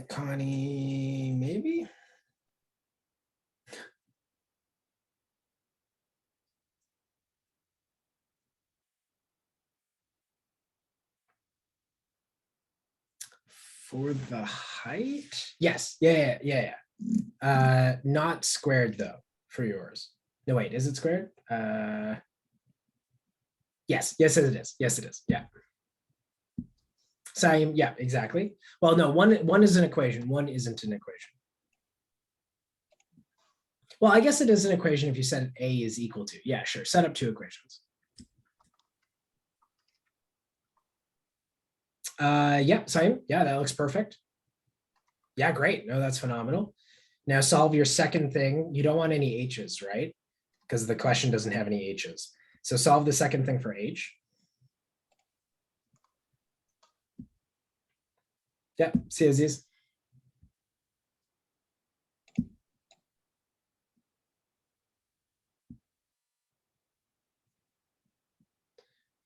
Connie, maybe? For the height? Yes. Yeah. Not squared though for yours. No, wait, is it squared? Yes, it is. Yes, it is. Yeah. Same, yeah, exactly. Well, no, one is an equation, one isn't an equation. Well, I guess it is an equation if you set A is equal to. Yeah, sure. Set up two equations. Yeah, same. Yeah, that looks perfect. Yeah, great. No, that's phenomenal. Now solve your second thing. You don't want any H's, right? Because the question doesn't have any H's. So solve the second thing for H. Yeah, see Aziz.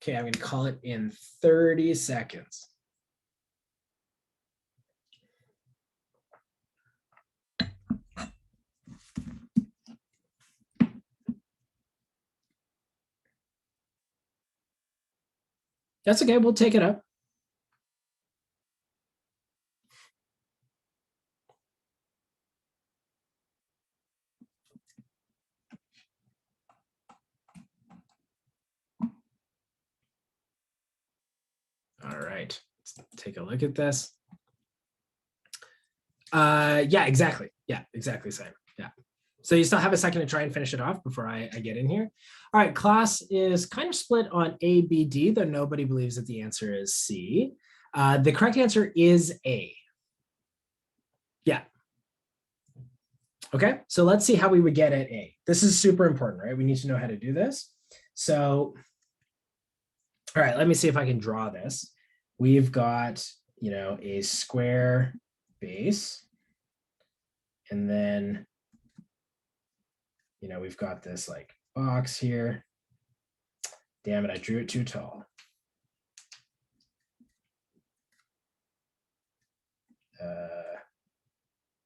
Okay, I'm going to call it in 30 seconds. That's okay. We'll take it up. All right, let's take a look at this. Yeah, exactly. Yeah, exactly same. Yeah. So you still have a second to try and finish it off before I get in here. All right, class is kind of split on A, B, D, though nobody believes that the answer is C. The correct answer is A. Yeah. Okay, so let's see how we would get at A. This is super important, right? We need to know how to do this. So, all right, let me see if I can draw this. We've got, a square base. And then, we've got this like box here. Damn it, I drew it too tall.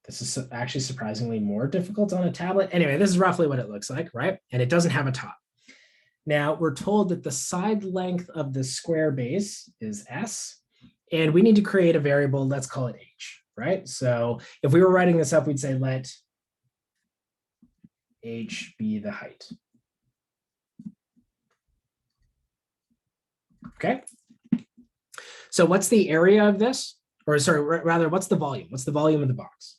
This is actually surprisingly more difficult on a tablet. Anyway, this is roughly what it looks like, right? And it doesn't have a top. Now we're told that the side length of the square base is S, and we need to create a variable, let's call it H, right? So if we were writing this up, we'd say let H be the height. Okay. So what's the area of this? Or sorry, rather, what's the volume? What's the volume of the box?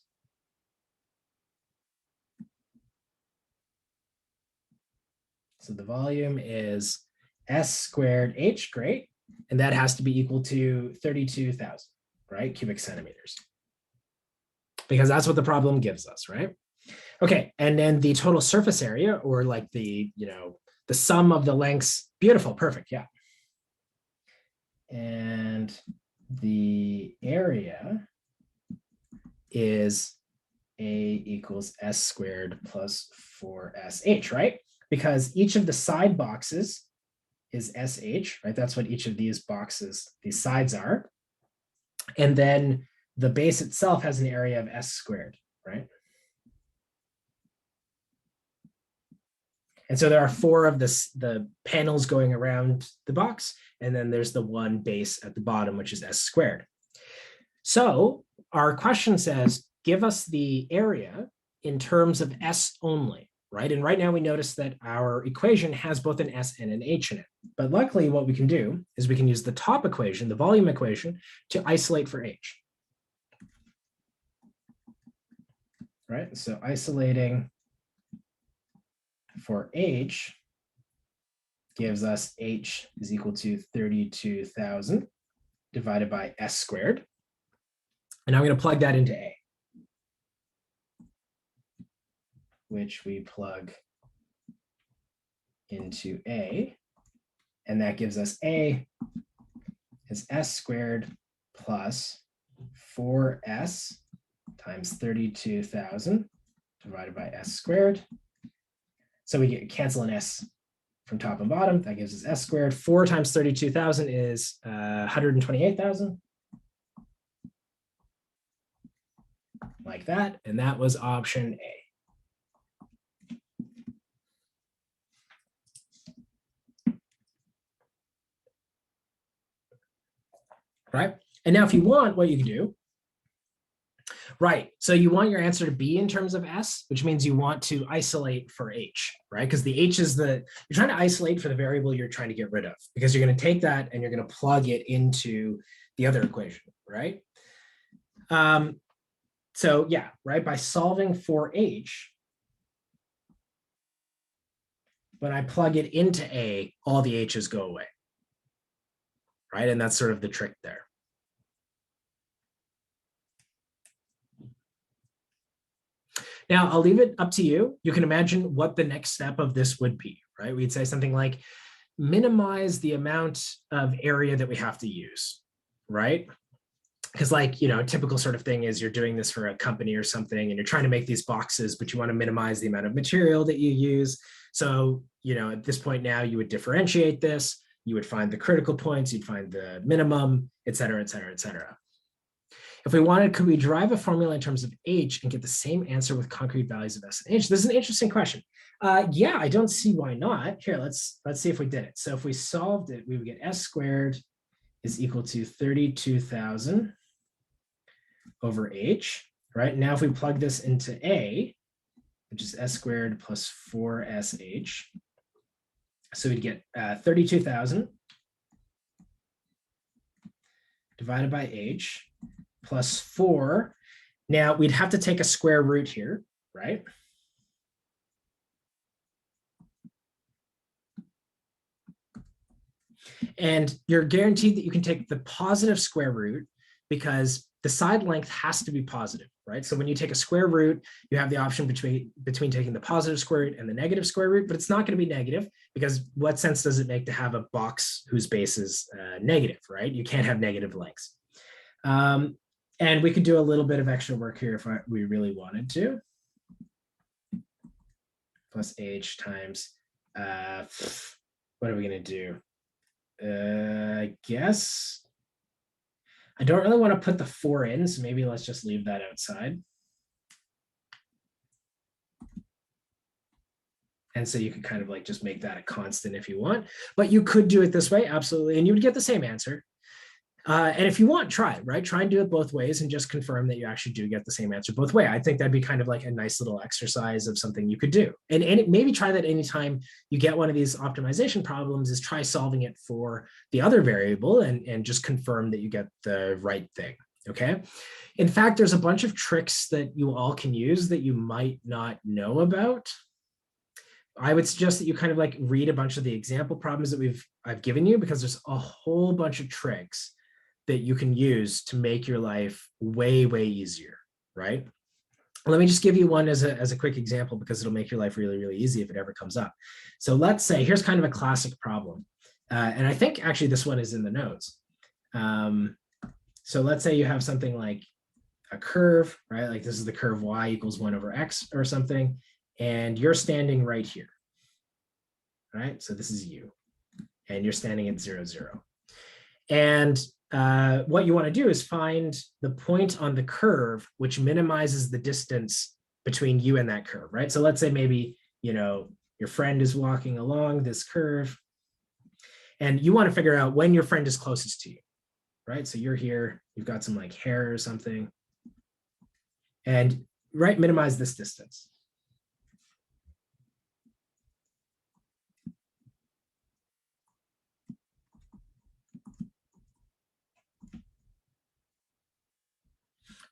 So the volume is S squared H, great. And that has to be equal to 32,000, right? Cubic centimeters. Because that's what the problem gives us, right? Okay, and then the total surface area, or like the sum of the lengths, beautiful, perfect, yeah. And the area is A equals S squared plus 4SH, right? Because each of the side boxes is SH, right? That's what each of these boxes, these sides are. And then the base itself has an area of S squared, right? And so there are four of the panels going around the box, and then there's the one base at the bottom, which is S squared. So our question says, give us the area in terms of S only, right? And right now we notice that our equation has both an S and an H in it. But luckily what we can do is we can use the top equation, the volume equation, to isolate for H. Right, so isolating for H gives us H is equal to 32,000 divided by S squared. And I'm going to plug that into A, which we plug into A. And that gives us A is S squared plus 4S times 32,000 divided by S squared. So we get cancel an S from top and bottom. That gives us S squared. 4 times 32,000 is 128,000. Like that. And that was option A. Right. And now if you want, what you can do, right, so you want your answer to be in terms of S, which means you want to isolate for H, right? Because the H is you're trying to isolate for the variable you're trying to get rid of, because you're going to take that and you're going to plug it into the other equation, right? So yeah, right, by solving for H, when I plug it into A, all the H's go away, right? And that's sort of the trick there. Now, I'll leave it up to you. You can imagine what the next step of this would be, right? We'd say something like minimize the amount of area that we have to use, right? Because like, a typical sort of thing is you're doing this for a company or something and you're trying to make these boxes, but you want to minimize the amount of material that you use. So, at this point now you would differentiate this, you would find the critical points, you'd find the minimum, et cetera, et cetera, et cetera. If we wanted, could we derive a formula in terms of H and get the same answer with concrete values of S and H? This is an interesting question. Yeah, I don't see why not. Here, let's see if we did it. So if we solved it, we would get S squared is equal to 32,000 over H, right? Now, if we plug this into A, which is S squared plus 4SH, so we'd get 32,000 divided by H plus 4. Now, we'd have to take a square root here, right? And you're guaranteed that you can take the positive square root because the side length has to be positive, right? So when you take a square root, you have the option between taking the positive square root and the negative square root, but it's not going to be negative because what sense does it make to have a box whose base is negative, right? You can't have negative lengths. And we could do a little bit of extra work here if we really wanted to. Plus H times, what are we going to do? I guess I don't really want to put the 4 in, so maybe let's just leave that outside. And so you could kind of like just make that a constant if you want, but you could do it this way, absolutely, and you would get the same answer. And if you want, try it, right? Try and do it both ways and just confirm that you actually do get the same answer both ways. I think that'd be kind of like a nice little exercise of something you could do. And maybe try that anytime you get one of these optimization problems is try solving it for the other variable and just confirm that you get the right thing, okay? In fact, there's a bunch of tricks that you all can use that you might not know about. I would suggest that you kind of like read a bunch of the example problems that I've given you because there's a whole bunch of tricks that you can use to make your life way, way easier, right? Let me just give you one as a quick example because it'll make your life really, really easy if it ever comes up. So let's say, here's kind of a classic problem. And I think actually this one is in the notes. So let's say you have something like a curve, right? Like this is the curve y equals 1 over x or something. And you're standing right here, right? So this is you. And you're standing at 0, 0. And what you want to do is find the point on the curve which minimizes the distance between you and that curve, right? So let's say maybe, your friend is walking along this curve and you want to figure out when your friend is closest to you, right? So you're here, you've got some like hair or something, and right, minimize this distance.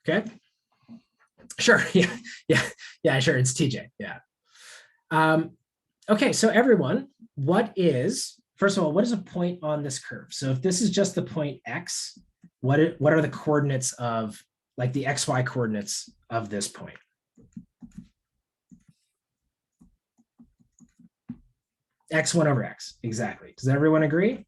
Okay. Sure. Yeah, sure. It's TJ. Yeah. Okay. So everyone, first of all, what is a point on this curve? So if this is just the point X, what are the coordinates of like the XY coordinates of this point? X1 over X. Exactly. Does everyone agree?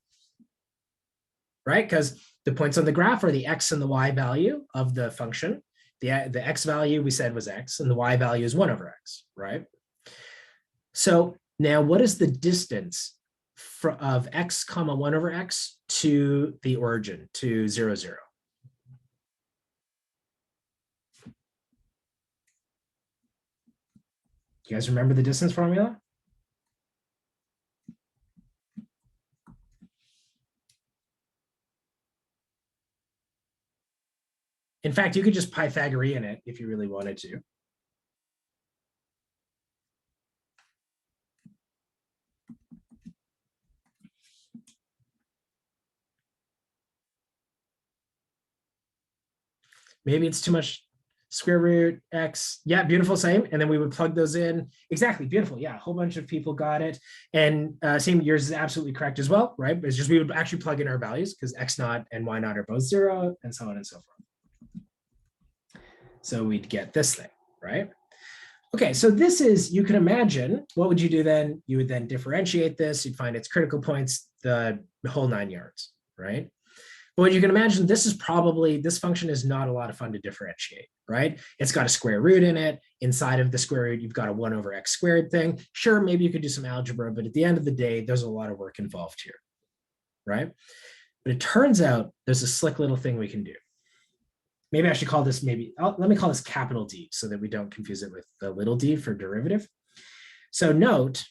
Right? Because the points on the graph are the X and the Y value of the function. The X value we said was X and the Y value is 1 over X, right? So now what is the distance of X comma 1 over X to the origin, to 0, 0? You guys remember the distance formula? In fact, you could just Pythagorean it if you really wanted to. Maybe it's too much. Square root X, yeah, beautiful, same. And then we would plug those in. Exactly, beautiful, yeah, a whole bunch of people got it. And same, yours is absolutely correct as well, right? It's just we would actually plug in our values because X naught and Y naught are both 0 and so on and so forth. So we'd get this thing, right? Okay, so this is, you can imagine, what would you do then? You would then differentiate this, you'd find its critical points, the whole 9 yards, right? But what you can imagine, this is probably, this function is not a lot of fun to differentiate, right? It's got a square root in it. Inside of the square root, you've got a 1 over x squared thing. Sure, maybe you could do some algebra, but at the end of the day, there's a lot of work involved here, right? But it turns out there's a slick little thing we can do. Maybe I should call this, let me call this capital D so that we don't confuse it with the little d for derivative. So note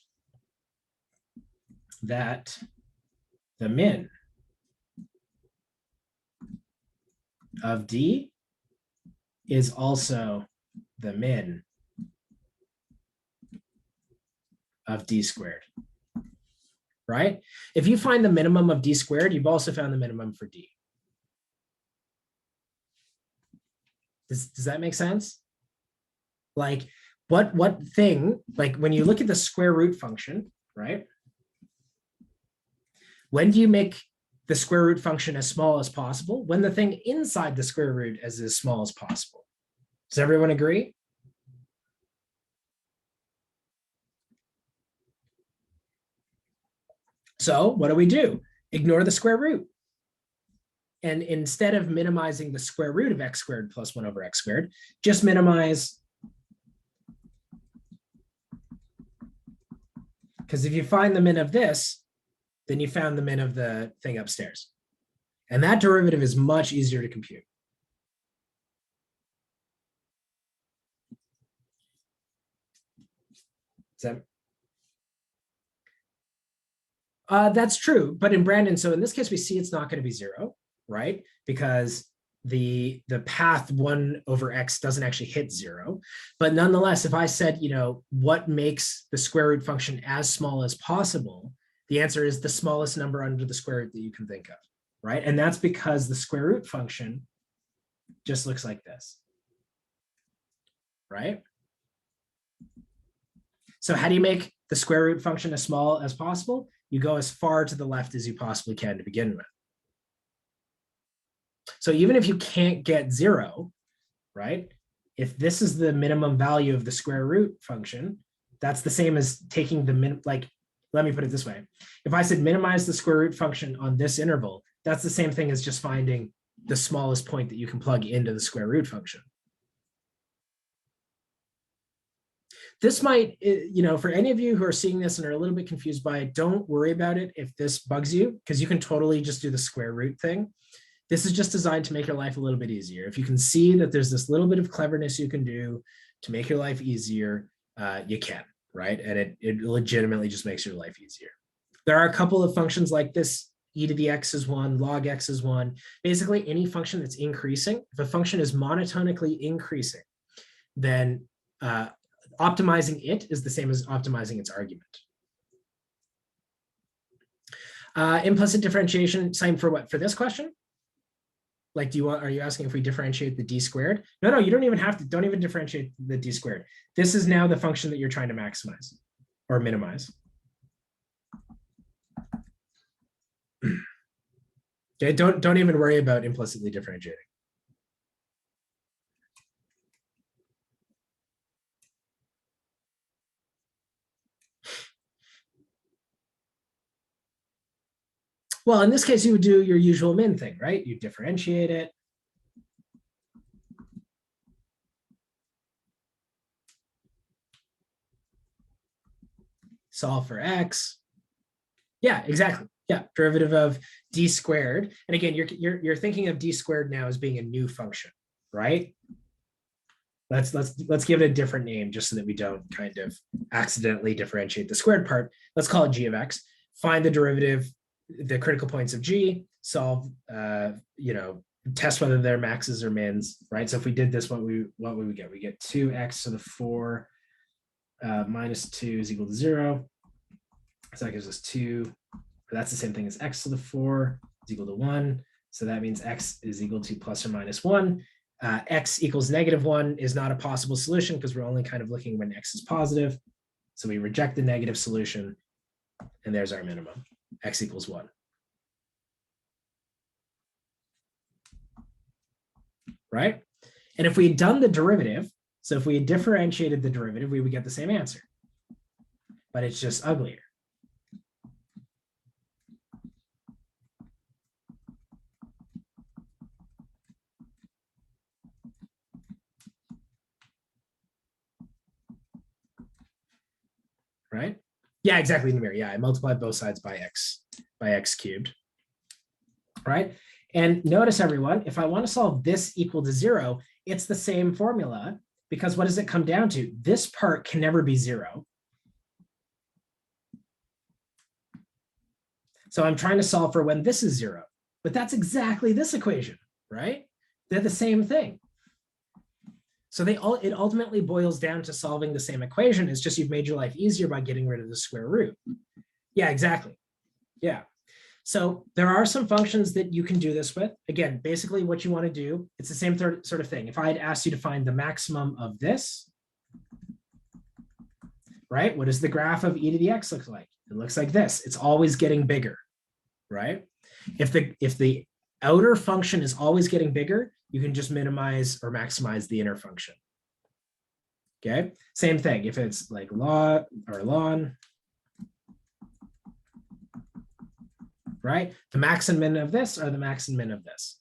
that the min of D is also the min of D squared, right? If you find the minimum of D squared, you've also found the minimum for D. Does that make sense? Like what thing, like when you look at the square root function, right? When do you make the square root function as small as possible? When the thing inside the square root is as small as possible. Does everyone agree? So what do? Ignore the square root. And instead of minimizing the square root of x squared plus 1 over x squared, just minimize, because if you find the min of this, then you found the min of the thing upstairs. And that derivative is much easier to compute. That's true, but in Brandon, so in this case, we see it's not going to be 0, right? Because the path 1 over x doesn't actually hit 0. But nonetheless, if I said, what makes the square root function as small as possible, the answer is the smallest number under the square root that you can think of, right? And that's because the square root function just looks like this, right? So how do you make the square root function as small as possible? You go as far to the left as you possibly can to begin with. So even if you can't get 0, right? If this is the minimum value of the square root function, that's the same as taking the let me put it this way. If I said minimize the square root function on this interval, that's the same thing as just finding the smallest point that you can plug into the square root function. This might, for any of you who are seeing this and are a little bit confused by it, don't worry about it if this bugs you, because you can totally just do the square root thing. This is just designed to make your life a little bit easier. If you can see that there's this little bit of cleverness you can do to make your life easier, you can, right? And it legitimately just makes your life easier. There are a couple of functions like this. E to the x is 1, log x is 1. Basically, any function that's increasing, if a function is monotonically increasing, then optimizing it is the same as optimizing its argument. Implicit differentiation, same for what? For this question? Like, are you asking if we differentiate the d squared? No, you don't even have to, don't even differentiate the d squared. This is now the function that you're trying to maximize or minimize. Okay, don't even worry about implicitly differentiating. Well, in this case, you would do your usual min thing, right? You differentiate it. Solve for x. Yeah, exactly. Yeah, derivative of d squared. And again, you're thinking of d squared now as being a new function, right? Let's give it a different name just so that we don't kind of accidentally differentiate the squared part. Let's call it g of x. Find the derivative, the critical points of g, solve, test whether they're maxes or mins, right? So if we did this, what would we get? We get 2x to the 4 minus 2 is equal to 0. So that gives us 2. That's the same thing as x to the 4 is equal to 1. So that means x is equal to plus or minus 1. X equals -1 is not a possible solution because we're only kind of looking when x is positive. So we reject the negative solution, and there's our minimum, x equals 1. Right? And if we had done the derivative, So if we had differentiated the derivative, we would get the same answer, but it's just uglier. Right? Yeah, exactly, Namir. Yeah, I multiplied both sides by x cubed. Right? And notice, everyone, if I want to solve this equal to 0, it's the same formula, because what does it come down to? This part can never be 0. So I'm trying to solve for when this is 0, but that's exactly this equation, right? They're the same thing. So it ultimately boils down to solving the same equation. It's just you've made your life easier by getting rid of the square root. Yeah, exactly. Yeah. So there are some functions that you can do this with. Again, basically what you want to do, it's the same sort of thing. If I had asked you to find the maximum of this, right? What does the graph of e to the x look like? It looks like this. It's always getting bigger, right? If the outer function is always getting bigger, you can just minimize or maximize the inner function. Okay, same thing. If it's like log or ln, right? The max and min of this are the max and min of this.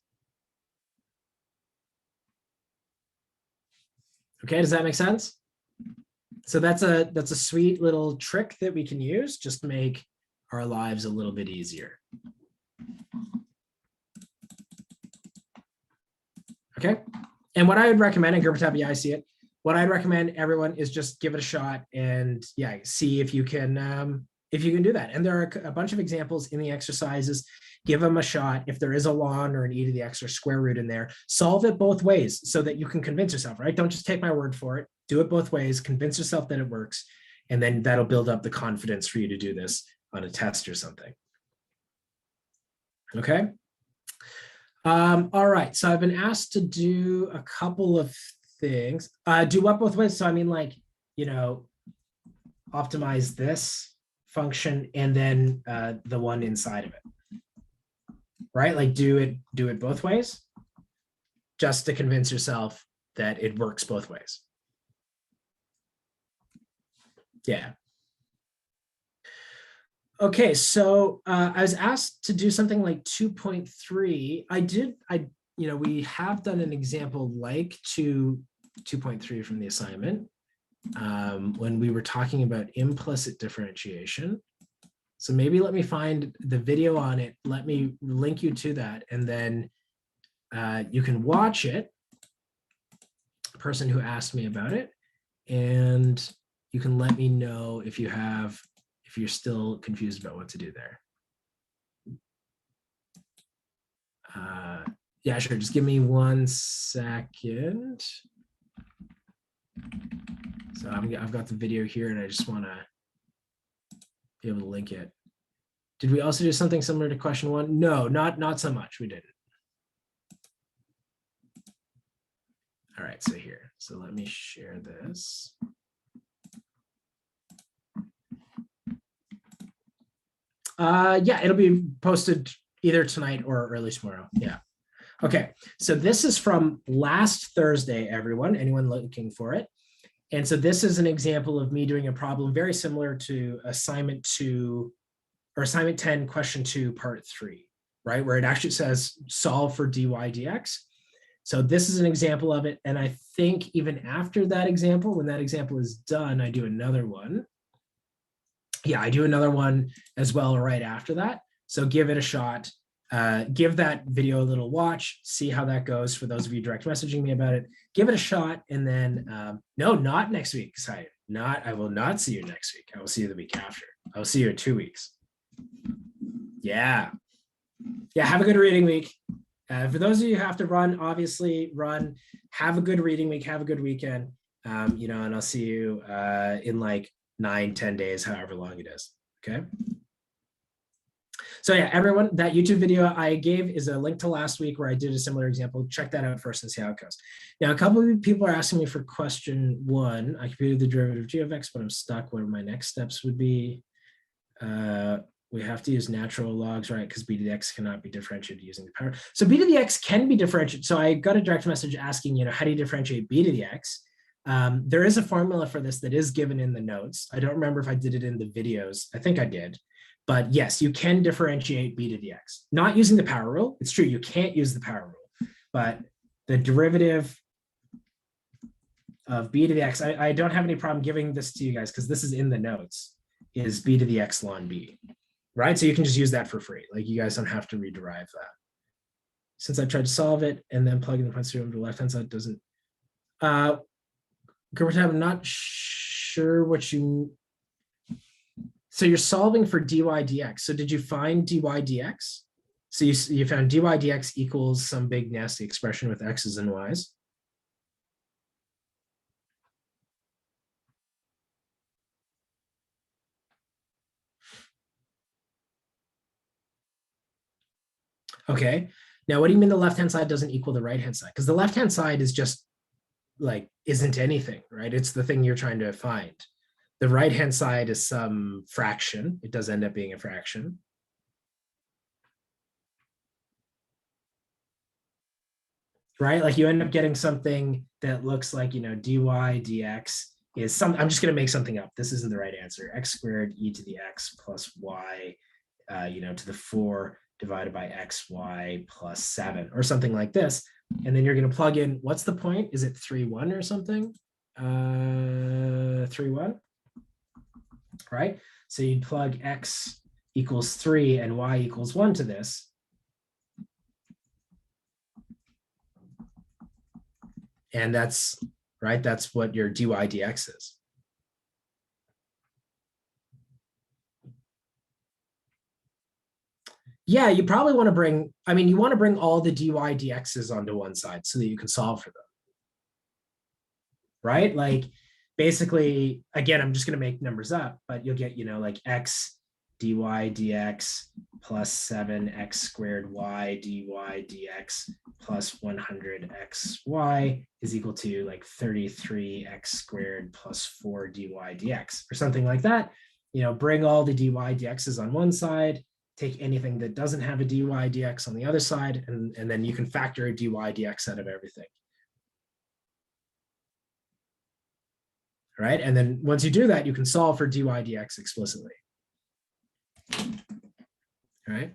Okay, does that make sense? So that's a sweet little trick that we can use just to make our lives a little bit easier. Okay, and what I would recommend, and Gerbertab, yeah, I see it. What I'd recommend everyone is just give it a shot and yeah, see if you can do that. And there are a bunch of examples in the exercises. Give them a shot. If there is a ln or an e to the x or square root in there, solve it both ways so that you can convince yourself, right? Don't just take my word for it. Do it both ways, convince yourself that it works, and then that'll build up the confidence for you to do this on a test or something. Okay. All right, so I've been asked to do a couple of things. Do what both ways? So I mean, like, you know, optimize this function and then the one inside of it, right? Like do it both ways, just to convince yourself that it works both ways. Yeah. Okay, so I was asked to do something like 2.3. We have done an example like 2.3 from the assignment when we were talking about implicit differentiation. So maybe let me find the video on it. Let me link you to that, and then you can watch it, the person who asked me about it, and you can let me know if you're still confused about what to do there. Yeah, sure. Just give me 1 second. So I've got the video here, and I just want to be able to link it. Did we also do something similar to question 1? No, not so much. We didn't. All right, so here. So let me share this. Yeah, it'll be posted either tonight or early tomorrow. Yeah. Okay, so this is from last Thursday, everyone, anyone looking for it. And so this is an example of me doing a problem very similar to assignment 2 or assignment 10, question 2, part 3, right? Where it actually says solve for dy dx. So this is an example of it. And I think even after that example, when that example is done, I do another one. Yeah, I do another one as well right after that. So give it a shot. Give that video a little watch, see how that goes for those of you direct messaging me about it. Give it a shot, and then no, not next week. I will not see you next week. I will see you the week after. I will see you in 2 weeks. Yeah. Have a good reading week. For those of you who have to run, obviously run. Have a good reading week. Have a good weekend. And I'll see you in like 9-10 days, however long it is. Okay. So yeah, everyone, that YouTube video I gave is a link to last week where I did a similar example. Check that out first and see how it goes. Now, a couple of people are asking me for question 1. I computed the derivative of g of x, but I'm stuck. What my next steps would be? We have to use natural logs, right? Because b to the x cannot be differentiated using the power. So b to the x can be differentiated. So I got a direct message asking, how do you differentiate b to the x? There is a formula for this that is given in the notes. I don't remember if I did it in the videos. I think I did. But yes, you can differentiate b to the x. Not using the power rule. It's true, you can't use the power rule. But the derivative of b to the x, I don't have any problem giving this to you guys because this is in the notes, is b to the x ln b, right? So you can just use that for free. Like you guys don't have to rederive that. Since I tried to solve it and then plug in the points to the left-hand side, doesn't. I'm not sure what you. So you're solving for dy dx. So did you find dy dx? So you found dy dx equals some big nasty expression with x's and y's. Okay. Now, what do you mean the left-hand side doesn't equal the right-hand side? Because the left-hand side is just like, isn't anything, right? It's the thing you're trying to find. The right-hand side is some fraction. It does end up being a fraction. Right? Like you end up getting something that looks like, dy dx is some, I'm just going to make something up. This isn't the right answer. X squared e to the x plus y, to the 4 divided by xy plus 7 or something like this. And then you're going to plug in, what's the point? Is it 3, 1 or something? 3, 1, right? So you'd plug x equals 3 and y equals 1 to this. And that's, right, that's what your dy dx is. Yeah, you probably want to bring, you want to bring all the dy dx's onto one side so that you can solve for them. Right? Like basically, again, I'm just going to make numbers up, but you'll get, like x dy dx plus 7x squared y dy dx plus 100xy is equal to like 33x squared plus 4 dy dx or something like that. Bring all the dy dx's on one side, take anything that doesn't have a dy dx on the other side, and then you can factor a dy dx out of everything. Right? And then once you do that, you can solve for dy dx explicitly. All right.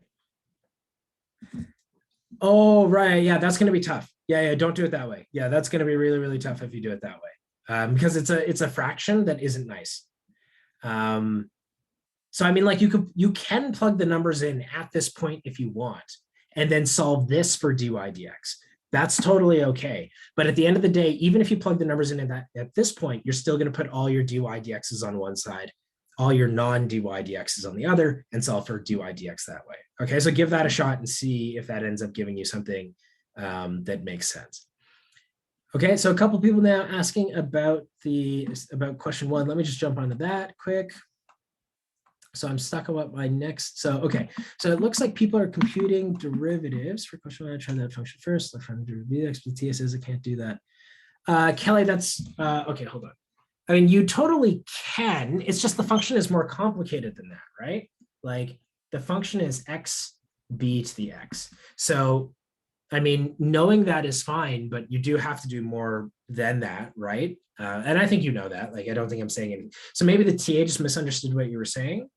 Oh, right. Yeah, that's going to be tough. Yeah, don't do it that way. Yeah, that's going to be really, really tough if you do it that way, because it's a fraction that isn't nice. So like you can plug the numbers in at this point if you want, and then solve this for dy dx. That's totally okay. But at the end of the day, even if you plug the numbers in at this point, you're still going to put all your dy dx's on one side, all your non-dy dx's on the other, and solve for dy dx that way. Okay, so give that a shot and see if that ends up giving you something that makes sense. Okay, so a couple people now asking about question 1. Let me just jump onto that quick. So I'm stuck on what my next. So okay, so it looks like people are computing derivatives for question 1. I tried that function first. Let's try to do derivative. But TS says I can't do that. Kelly, that's okay. Hold on. You totally can. It's just the function is more complicated than that, right? Like the function is x b to the x. So, knowing that is fine, but you do have to do more than that, right? And I think you know that. Like, I don't think I'm saying anything. So maybe the TA just misunderstood what you were saying.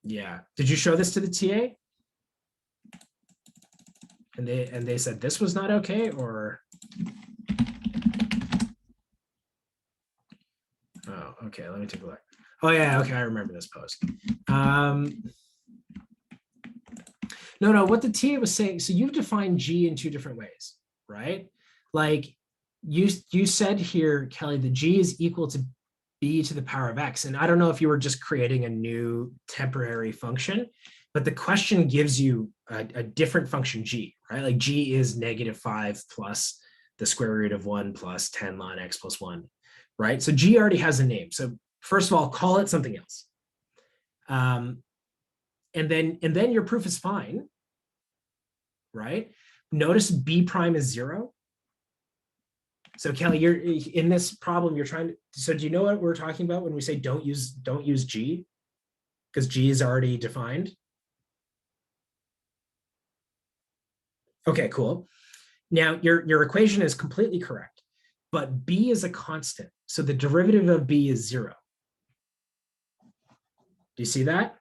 Yeah. Did you show this to the TA? And they said this was not okay, or? Oh, okay. Let me take a look. Oh yeah, okay. I remember this post. No, what the TA was saying, so you've defined G in 2 different ways, right? Like you said here, Kelly, that G is equal to b to the power of x. And I don't know if you were just creating a new temporary function, but the question gives you a different function G, right? Like G is -5 plus the square root of 1 plus 10 ln x plus 1, right? So G already has a name. So first of all, call it something else. And then your proof is fine, right? Notice b prime is 0. So Kelly, you're in this problem, you're trying to, so do you know what we're talking about when we say don't use G? Because G is already defined. Okay, cool. Now, your equation is completely correct, but b is a constant. So the derivative of b is 0. Do you see that?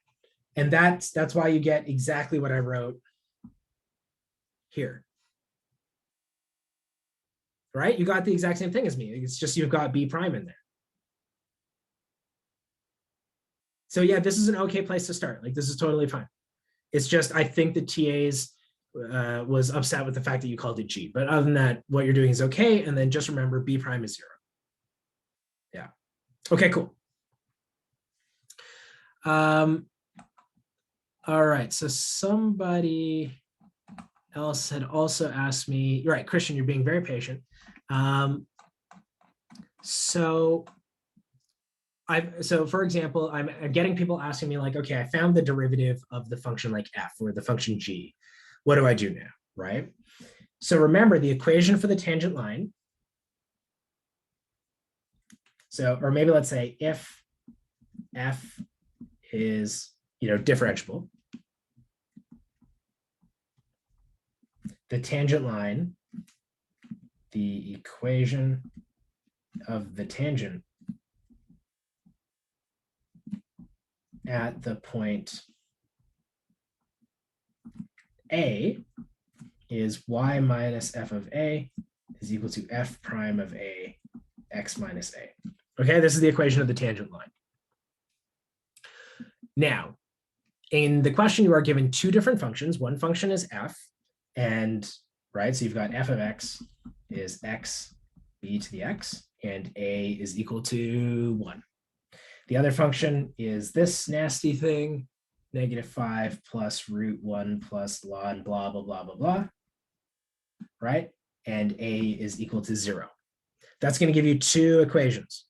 And that's why you get exactly what I wrote here. Right? You got the exact same thing as me. It's just you've got b prime in there. So yeah, this is an okay place to start. Like, this is totally fine. It's just, I think the TAs was upset with the fact that you called it G. But other than that, what you're doing is okay. And then just remember b prime is 0. Yeah. Okay, cool. All right. So somebody else had also asked me, you're right, Christian, you're being very patient. So for example, I'm getting people asking me like, okay, I found the derivative of the function like f or the function g. What do I do now, right? So remember the equation for the tangent line. So, or maybe let's say if f is, differentiable, the tangent line, the equation of the tangent at the point A is y minus f of A is equal to f prime of A x minus A. Okay, this is the equation of the tangent line. Now, in the question, you are given two different functions. One function is f, and right, so you've got f of x is x b to the x, and A is equal to 1. The other function is this nasty thing, -5 plus root 1 plus ln blah, blah, blah, blah, blah, right? And A is equal to 0. That's going to give you two equations,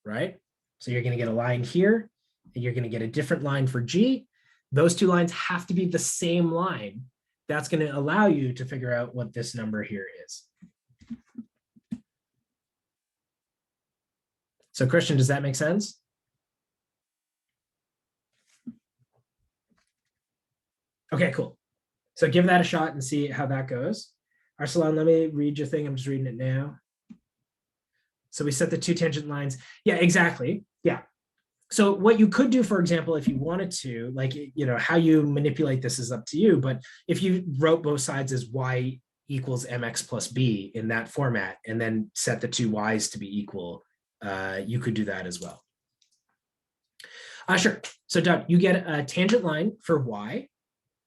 right? So you're going to get a line here, and you're going to get a different line for G. Those two lines have to be the same line. That's going to allow you to figure out what this number here is. So Christian, does that make sense? Okay, cool. So give that a shot and see how that goes. Arsalan, let me read your thing. I'm just reading it now. So we set the two tangent lines. Yeah, exactly. Yeah. So what you could do, for example, if you wanted to, like, how you manipulate this is up to you. But if you wrote both sides as y equals mx plus b in that format, and then set the two y's to be equal, you could do that as well. Sure. So Doug, you get a tangent line for y,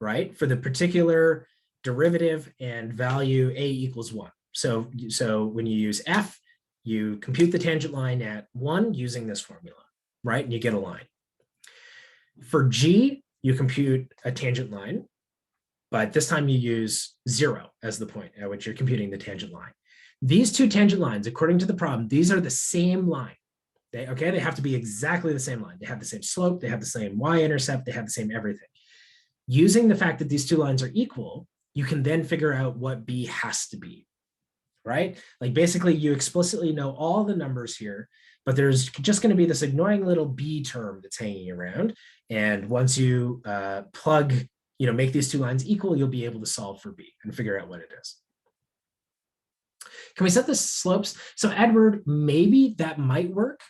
right? For the particular derivative and value a equals 1. So when you use f, you compute the tangent line at 1 using this formula, right? And you get a line. For g, you compute a tangent line, but this time you use 0 as the point at which you're computing the tangent line. These two tangent lines, according to the problem, these are the same line. They have to be exactly the same line. They have the same slope, they have the same y-intercept, they have the same everything. Using the fact that these two lines are equal, you can then figure out what b has to be, right? Like basically you explicitly know all the numbers here, but there's just going to be this annoying little b term that's hanging around. And once you make these two lines equal, you'll be able to solve for b and figure out what it is. Can we set the slopes? So Edward, maybe that might work.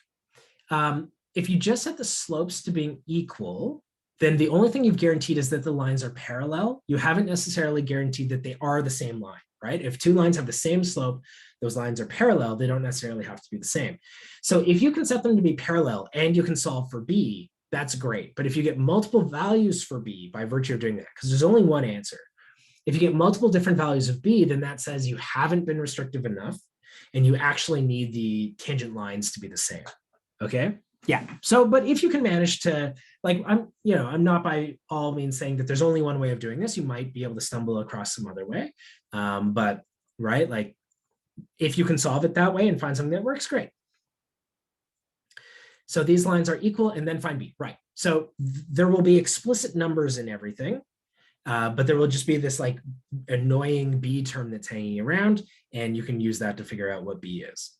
If you just set the slopes to being equal, then the only thing you've guaranteed is that the lines are parallel. You haven't necessarily guaranteed that they are the same line, right? If two lines have the same slope, those lines are parallel, they don't necessarily have to be the same. So if you can set them to be parallel and you can solve for b, that's great. But if you get multiple values for b by virtue of doing that, because there's only one answer, if you get multiple different values of b, then that says you haven't been restrictive enough and you actually need the tangent lines to be the same. Okay. Yeah. So, but if you can manage to, like, I'm not by all means saying that there's only one way of doing this. You might be able to stumble across some other way. But right, like if you can solve it that way and find something that works, great. So these lines are equal and then find b, right? So there will be explicit numbers in everything, but there will just be this like annoying b term that's hanging around, and you can use that to figure out what b is.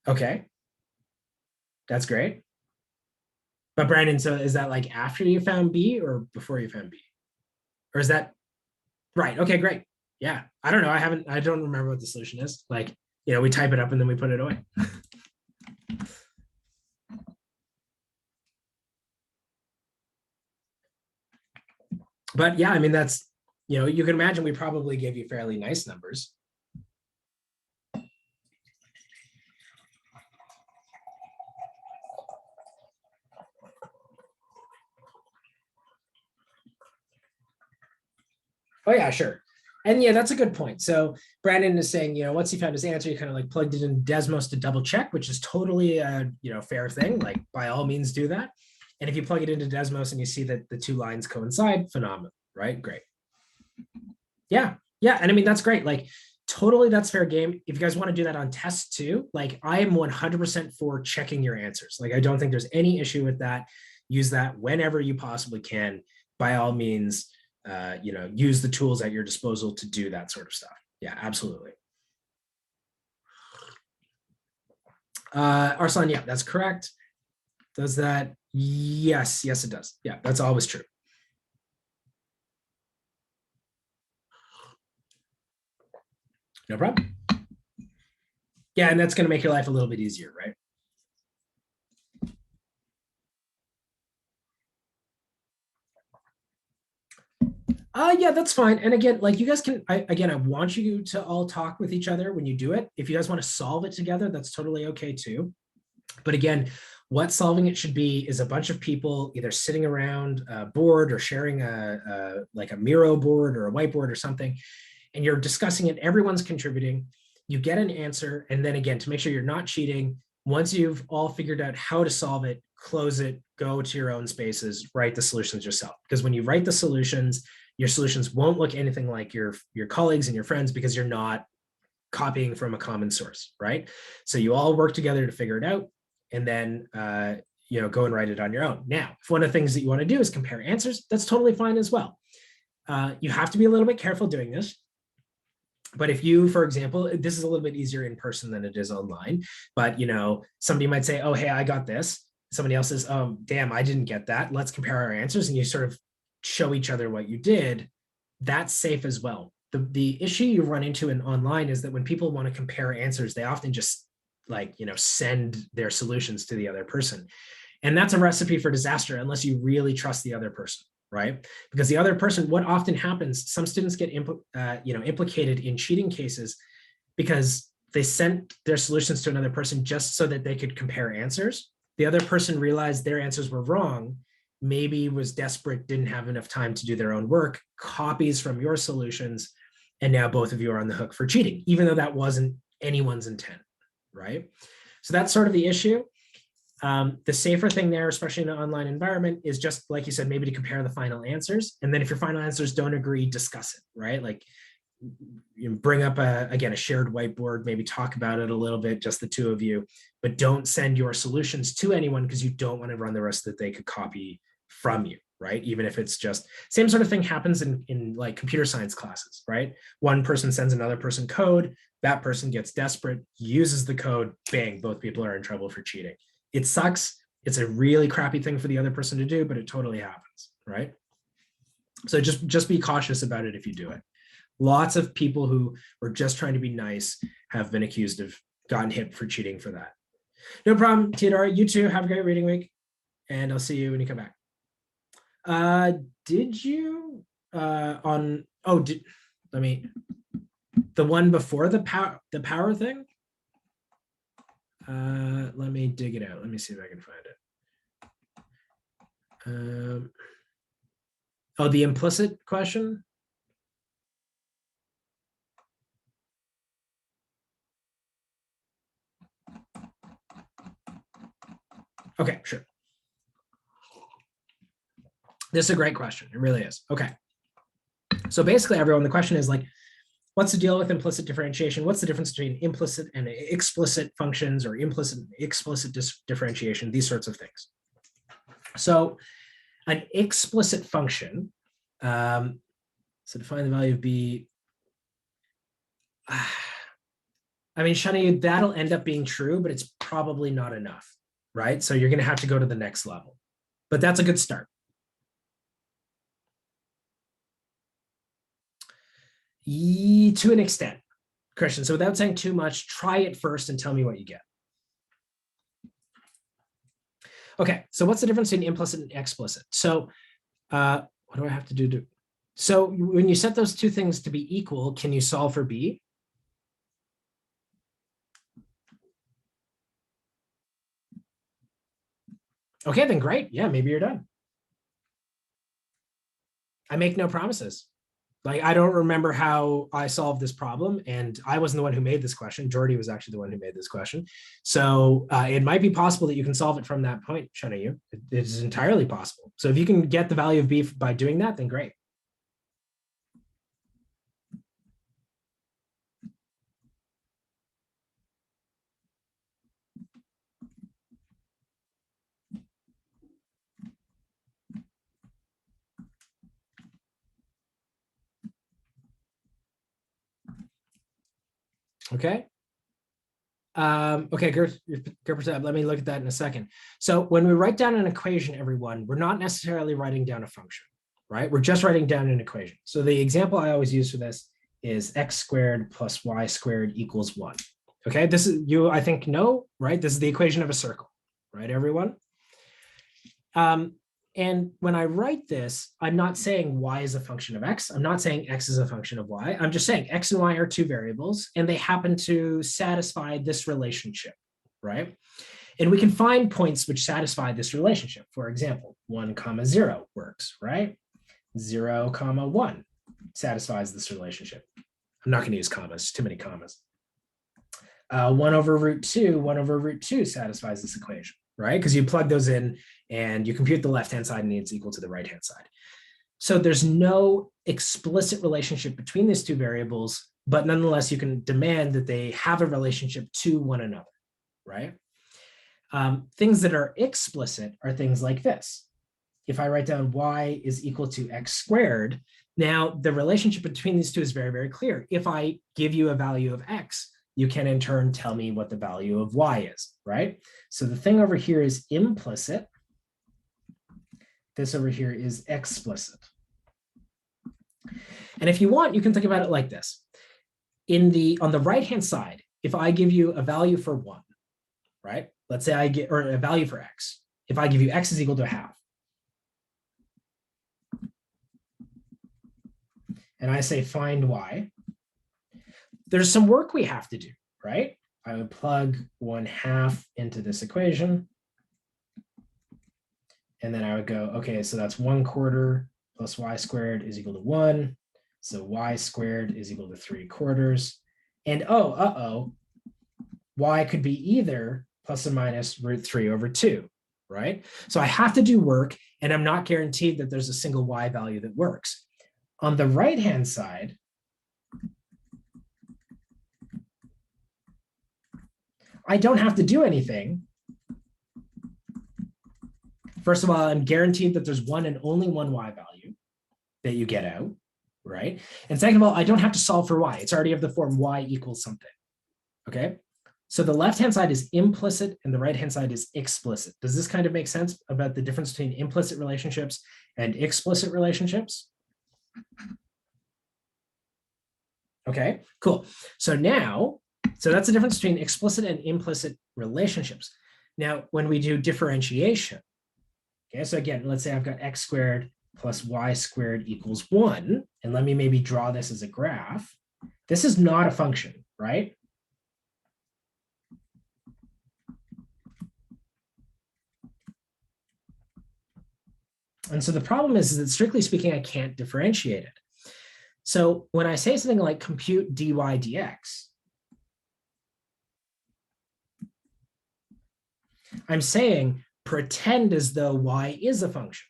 Okay, that's great. But Brandon, so is that like after you found b or before you found b? Or is that right? Okay, great. Yeah, I don't know. I don't remember what the solution is. Like, we type it up and then we put it away. But yeah, I mean, that's, you can imagine we probably gave you fairly nice numbers. Oh yeah, sure. And yeah, that's a good point. So Brandon is saying, once he found his answer, he kind of like plugged it in Desmos to double check, which is totally a fair thing. Like by all means do that. And if you plug it into Desmos and you see that the two lines coincide, phenomenal, right? Great. Yeah. Yeah. And I mean, that's great. Like totally that's fair game. If you guys want to do that on tests too, like I am 100% for checking your answers. Like I don't think there's any issue with that. Use that whenever you possibly can. By all means, use the tools at your disposal to do that sort of stuff. Yeah, absolutely. Arslan, yeah, that's correct. Does that? Yes, it does. Yeah, that's always true. No problem. Yeah, and that's going to make your life a little bit easier, right? Yeah, that's fine. And again, like you guys can, I want you to all talk with each other when you do it. If you guys want to solve it together, that's totally okay too. But again, what solving it should be is a bunch of people either sitting around a board or sharing like a Miro board or a whiteboard or something, and you're discussing it. Everyone's contributing. You get an answer, and then again, to make sure you're not cheating, once you've all figured out how to solve it, close it, go to your own spaces, write the solutions yourself. Because when you write the solutions, your solutions won't look anything like your colleagues and your friends because you're not copying from a common source, right? So you all work together to figure it out, and then go and write it on your own. Now, if one of the things that you want to do is compare answers, that's totally fine as well. You have to be a little bit careful doing this. But if you, for example, this is a little bit easier in person than it is online, but somebody might say, oh, hey, I got this. Somebody else says, oh, damn, I didn't get that. Let's compare our answers. And you sort of show each other what you did. That's safe as well. The issue you run into in online is that when people want to compare answers, they often just send their solutions to the other person. And that's a recipe for disaster unless you really trust the other person, right? Because the other person, what often happens, some students get implicated in cheating cases because they sent their solutions to another person just so that they could compare answers. The other person realized their answers were wrong, maybe was desperate, didn't have enough time to do their own work, copies from your solutions, and now both of you are on the hook for cheating, even though that wasn't anyone's intent, right? So that's sort of the issue. The safer thing there, especially in an online environment, is just like you said, maybe to compare the final answers. And then if your final answers don't agree, discuss it, right? Like you bring up a shared whiteboard, maybe talk about it a little bit, just the two of you, but don't send your solutions to anyone because you don't want to run the risk that they could copy from you, right? Even if it's just same sort of thing happens in like computer science classes, right? One person sends another person code, that person gets desperate, uses the code, bang, both people are in trouble for cheating. It sucks. It's a really crappy thing for the other person to do, but it totally happens, right? So just be cautious about it if you do it. Lots of people who were just trying to be nice have been accused of gotten hit for cheating for that. No problem, Theodore. You too. Have a great reading week, and I'll see you when you come back. Did you on? Oh, let me. The one before the power thing. Let me dig it out. Let me see if I can find it. Oh, the implicit question. Okay, sure. This is a great question. It really is. Okay. So basically, everyone, the question is like, what's the deal with implicit differentiation? What's the difference between implicit and explicit functions or implicit and explicit differentiation, these sorts of things. So an explicit function, so define the value of b, I mean, Shani, that'll end up being true, but it's probably not enough, right? So you're going to have to go to the next level, but that's a good start. To an extent, Christian. So without saying too much, try it first and tell me what you get. Okay, so what's the difference between implicit and explicit? So what do I have to do? So when you set those two things to be equal, can you solve for B? Okay, then great. Yeah, maybe you're done. I make no promises. Like, I don't remember how I solved this problem, and I wasn't the one who made this question. Jordy was actually the one who made this question. So it might be possible that you can solve it from that point, Shanayu. It is entirely possible. So if you can get the value of B by doing that, then great. Okay. Okay, let me look at that in a second. So when we write down an equation, everyone, we're not necessarily writing down a function, right? We're just writing down an equation. So the example I always use for this is x squared plus y squared equals 1. Okay, this is, you, I think, know, right? This is the equation of a circle, right, everyone? And when I write this, I'm not saying y is a function of x. I'm not saying x is a function of y. I'm just saying x and y are two variables, and they happen to satisfy this relationship, right? And we can find points which satisfy this relationship. For example, 1, 0 works, right? 0, 1 satisfies this relationship. I'm not going to use commas, too many commas. 1 over root 2 satisfies this equation, right? Because you plug those in and you compute the left-hand side and it's equal to the right-hand side. So there's no explicit relationship between these two variables, but nonetheless, you can demand that they have a relationship to one another, right? Things that are explicit are things like this. If I write down y is equal to x squared, now the relationship between these two is very, very clear. If I give you a value of x, you can in turn tell me what the value of y is, right? So the thing over here is implicit. This over here is explicit. And if you want, you can think about it like this. On the right-hand side, if I give you a value for 1, right? Let's say I get, or a value for x. If I give you x is equal to a half. And I say find y. There's some work we have to do, right? I would plug 1/2 into this equation. And then I would go, okay, so that's 1/4 plus y squared is equal to 1. So y squared is equal to 3/4. And y could be either plus or minus root 3 over 2, right? So I have to do work, and I'm not guaranteed that there's a single y value that works. On the right-hand side, I don't have to do anything. First of all, I'm guaranteed that there's one and only one y value that you get out, right? And second of all, I don't have to solve for y. It's already of the form y equals something, okay? So the left-hand side is implicit and the right-hand side is explicit. Does this kind of make sense about the difference between implicit relationships and explicit relationships? Okay, cool. So now, so that's the difference between explicit and implicit relationships. Now, when we do differentiation, okay, so again, let's say I've got x squared plus y squared equals 1. And let me maybe draw this as a graph. This is not a function, right? And so the problem is that strictly speaking, I can't differentiate it. So when I say something like compute dy dx, I'm saying pretend as though y is a function.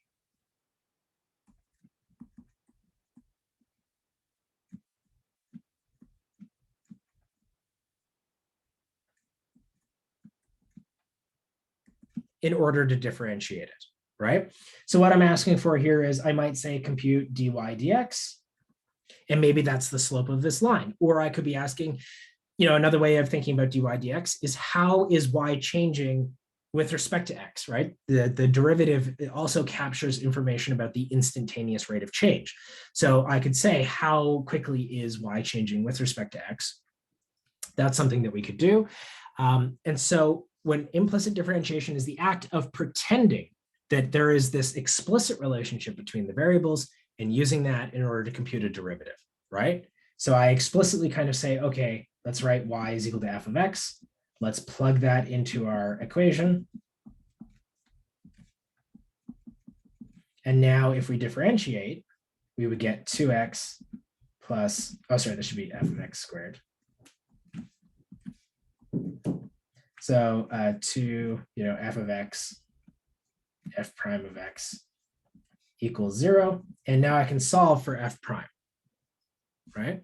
In order to differentiate it, right? So what I'm asking for here is I might say compute dy dx, and maybe that's the slope of this line. Or I could be asking, you know, another way of thinking about dy dx is how is y changing with respect to x, right? The derivative also captures information about the instantaneous rate of change. So I could say, how quickly is y changing with respect to x? That's something that we could do. And so when implicit differentiation is the act of pretending that there is this explicit relationship between the variables and using that in order to compute a derivative, right? So I explicitly kind of say, okay, let's write y is equal to f of x. Let's plug that into our equation. And now if we differentiate, we would get 2x plus, oh, sorry, this should be f of x squared. So 2, f of x, f prime of x equals 0. And now I can solve for f prime, right?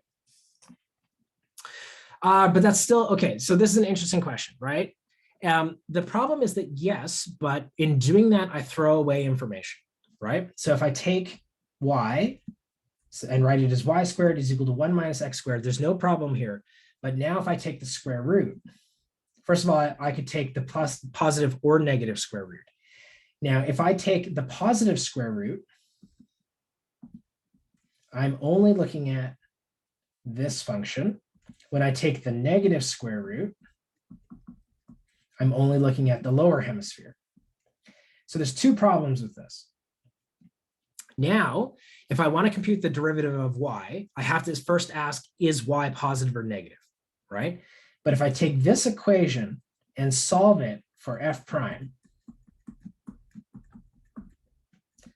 But that's still, okay, so this is an interesting question, right? The problem is that yes, but in doing that, I throw away information, right? So if I take y and write it as y squared is equal to 1 minus x squared, there's no problem here. But now if I take the square root, first of all, I could take the positive or negative square root. Now, if I take the positive square root, I'm only looking at this function. When I take the negative square root, I'm only looking at the lower hemisphere. So there's two problems with this. Now, if I want to compute the derivative of y, I have to first ask, is y positive or negative, right? But if I take this equation and solve it for f prime,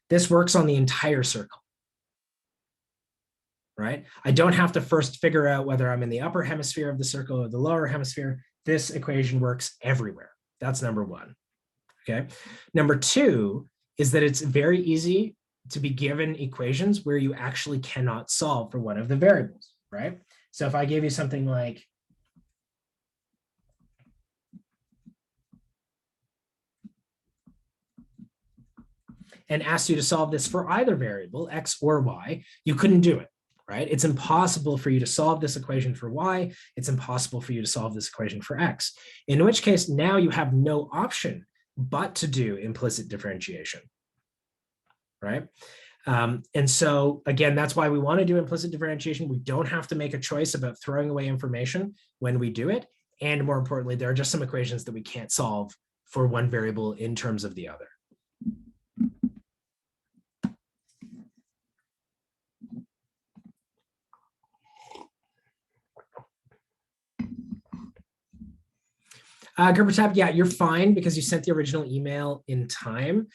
this works on the entire circle, right? I don't have to first figure out whether I'm in the upper hemisphere of the circle or the lower hemisphere. This equation works everywhere. That's number one, okay? Number two is that it's very easy to be given equations where you actually cannot solve for one of the variables, right? So if I gave you something like and asked you to solve this for either variable, x or y, you couldn't do it, right? It's impossible for you to solve this equation for y. It's impossible for you to solve this equation for x, in which case now you have no option but to do implicit differentiation, right? And so again, that's why we want to do implicit differentiation. We don't have to make a choice about throwing away information when we do it. And more importantly, there are just some equations that we can't solve for one variable in terms of the other. Gerber yeah, you're fine because you sent the original email in time.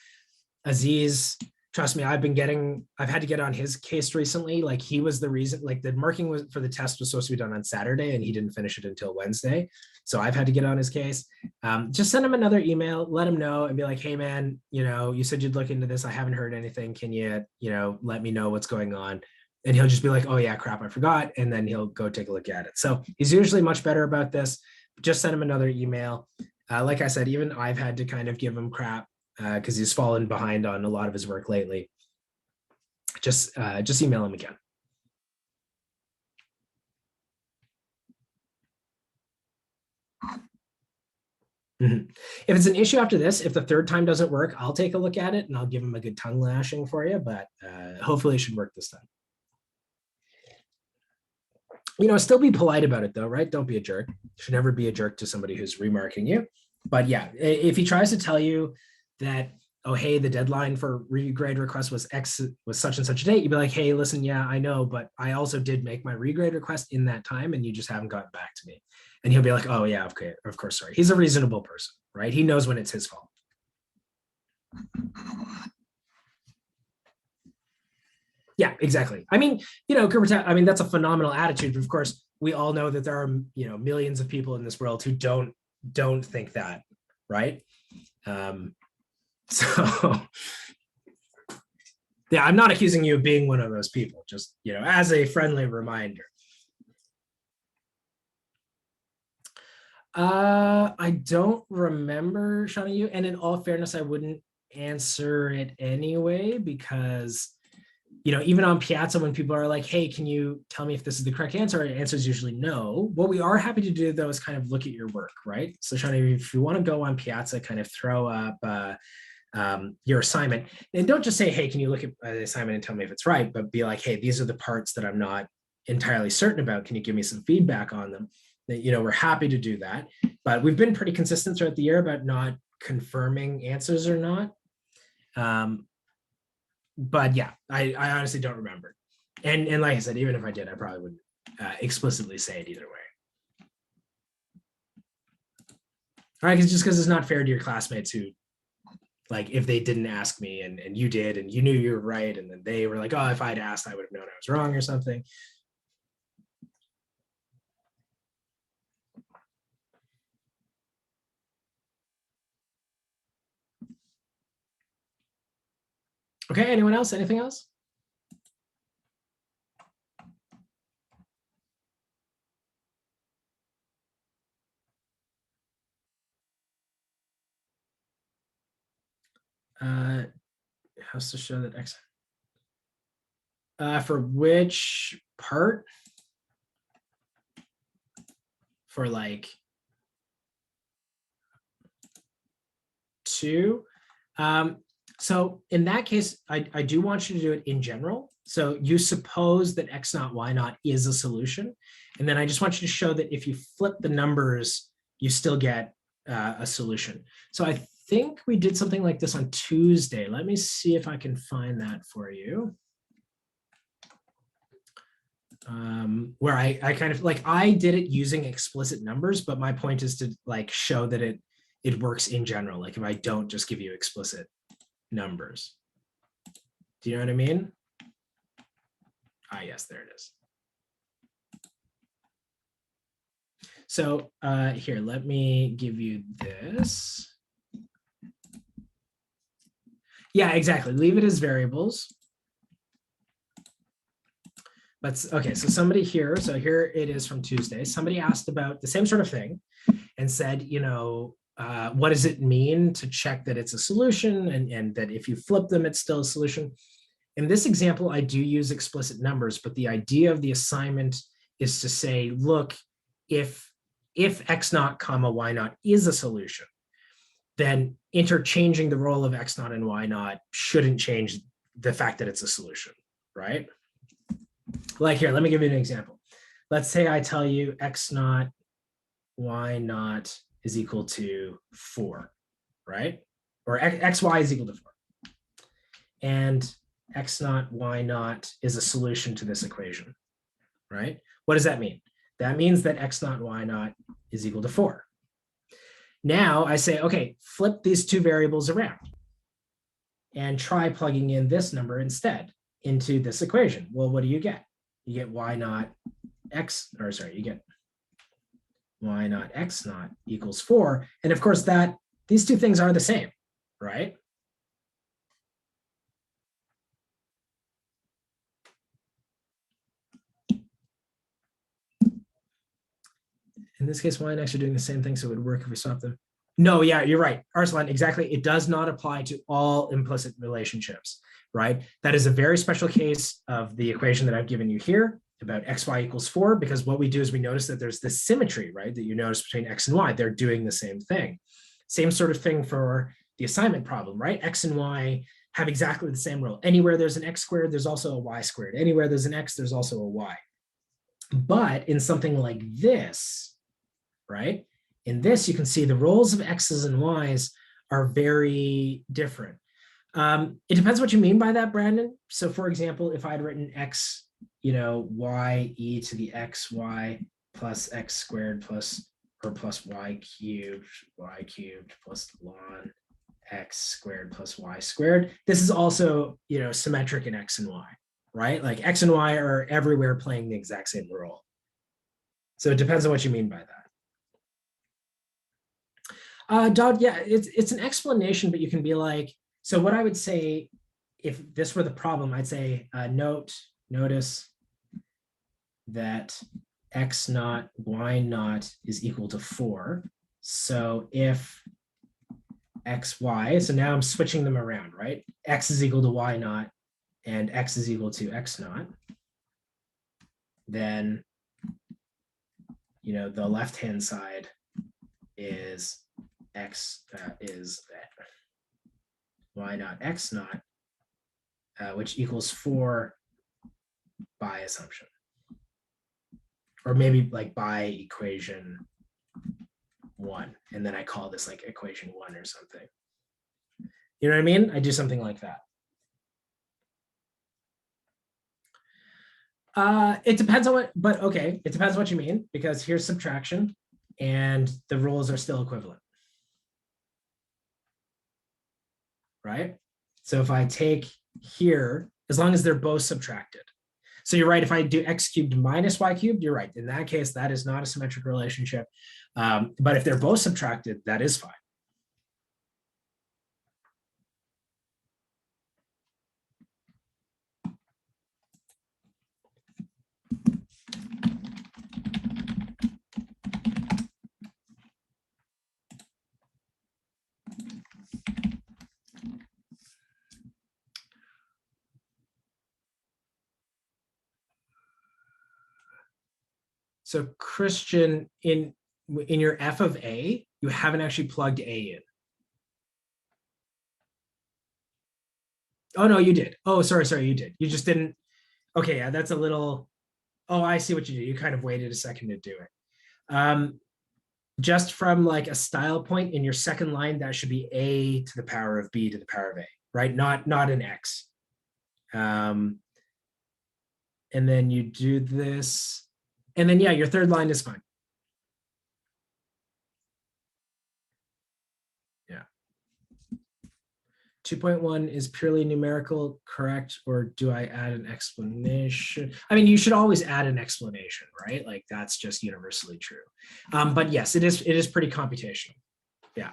Aziz, trust me, I've had to get on his case recently. Like he was the reason, like the marking for the test was supposed to be done on Saturday and he didn't finish it until Wednesday. So I've had to get on his case. Just send him another email, let him know and be like, hey man, you said you'd look into this. I haven't heard anything. Can you, let me know what's going on? And he'll just be like, oh yeah, crap, I forgot. And then he'll go take a look at it. So he's usually much better about this. Just send him another email. Like I said, even I've had to kind of give him crap because he's fallen behind on a lot of his work lately. Just email him again. If it's an issue after this, if the third time doesn't work, I'll take a look at it and I'll give him a good tongue lashing for you, but hopefully it should work this time. Still be polite about it though, right? Don't be a jerk. You should never be a jerk to somebody who's remarking you. But yeah, if he tries to tell you that, oh, hey, the deadline for regrade request was such and such a date, you'd be like, hey, listen, yeah, I know, but I also did make my regrade request in that time and you just haven't gotten back to me. And he'll be like, oh yeah, okay, of course, sorry. He's a reasonable person, right? He knows when it's his fault. Yeah, exactly. I mean, that's a phenomenal attitude. Of course, we all know that there are, millions of people in this world who don't think that, right? So yeah, I'm not accusing you of being one of those people, just, as a friendly reminder. I don't remember, Shauna, you, and in all fairness, I wouldn't answer it anyway, because even on Piazza, when people are like, hey, can you tell me if this is the correct answer? Our answer is usually no. What we are happy to do, though, is kind of look at your work, right? So, Shani, if you want to go on Piazza, kind of throw up your assignment, and don't just say, hey, can you look at the assignment and tell me if it's right, but be like, hey, these are the parts that I'm not entirely certain about. Can you give me some feedback on them? That, we're happy to do that. But we've been pretty consistent throughout the year about not confirming answers or not. But yeah, I honestly don't remember. And like I said, even if I did, I probably wouldn't explicitly say it either way. All right, just because it's not fair to your classmates who, like, if they didn't ask me and you did and you knew you were right, and then they were like, oh, if I'd asked, I would have known I was wrong or something. Okay, anyone else? Anything else? Has to show that X. For which part? For like 2. So in that case, I do want you to do it in general. So you suppose that X naught, Y naught is a solution. And then I just want you to show that if you flip the numbers, you still get a solution. So I think we did something like this on Tuesday. Let me see if I can find that for you. Where I kind of like, I did it using explicit numbers, but my point is to like show that it works in general. Like if I don't just give you explicit numbers. Do you know what I mean? Ah, yes, there it is. So here, let me give you this. Yeah, exactly. Leave it as variables. But okay, so somebody here, so here it is from Tuesday. Somebody asked about the same sort of thing and said, what does it mean to check that it's a solution and that if you flip them, it's still a solution? In this example, I do use explicit numbers, but the idea of the assignment is to say, look, if X naught comma Y naught is a solution, then interchanging the role of X naught and Y naught shouldn't change the fact that it's a solution, right? Like here, let me give you an example. Let's say I tell you X naught, Y naught is equal to 4, right? Or XY is equal to 4. And X naught, Y naught is a solution to this equation, right? What does that mean? That means that X naught, Y naught is equal to 4. Now I say, okay, flip these two variables around and try plugging in this number instead into this equation. Well, what do you get? You get Y naught X, or sorry, you get Y naught X naught equals 4. And of course that these two things are the same, right? In this case, Y and X are doing the same thing, so it would work if we swap them. No, yeah, you're right, Arslan, exactly. It does not apply to all implicit relationships, right? That is a very special case of the equation that I've given you here about XY equals 4, because what we do is we notice that there's this symmetry, right, that you notice between X and Y. They're doing the same thing. Same sort of thing for the assignment problem, right? X and Y have exactly the same rule. Anywhere there's an X squared, there's also a Y squared. Anywhere there's an X, there's also a Y. But in something like this, right? In this, you can see the roles of X's and Y's are very different. It depends what you mean by that, Brandon. So for example, if I'd written X, Y e to the XY plus X squared plus Y cubed plus ln X squared plus Y squared. This is also, symmetric in X and Y, right? Like X and Y are everywhere playing the exact same role. So it depends on what you mean by that. Dodd, yeah, it's an explanation, but you can be like, so what I would say, if this were the problem, I'd say notice that X naught, Y naught is equal to 4. So if XY, so now I'm switching them around, right? X is equal to Y naught, and x is equal to x naught, then, the left-hand side is x is y naught x naught, which equals 4 by assumption. Or maybe like by equation 1. And then I call this like equation 1 or something. You know what I mean? I do something like that. It depends on what, but okay, it depends what you mean, because here's subtraction and the rules are still equivalent. Right? So if I take here, as long as they're both subtracted. So you're right, if I do x cubed minus y cubed, you're right. In that case, that is not a symmetric relationship. But if they're both subtracted, that is fine. So Christian, in your f of a, you haven't actually plugged a in. Oh, no, you did. Oh, sorry, you did. You just didn't. Okay, yeah, that's a little. Oh, I see what you did. You kind of waited a second to do it. Just from like a style point in your second line, that should be a to the power of b to the power of a, right? Not an x. And then you do this. And then, yeah, your third line is fine. Yeah. 2.1 is purely numerical, correct? Or do I add an explanation? I mean, you should always add an explanation, right? Like that's just universally true. But yes, it is pretty computational. Yeah.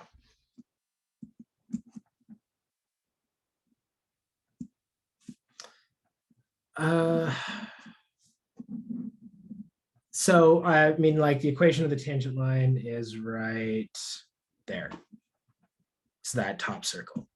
So I mean, like the equation of the tangent line is right there. It's that top circle.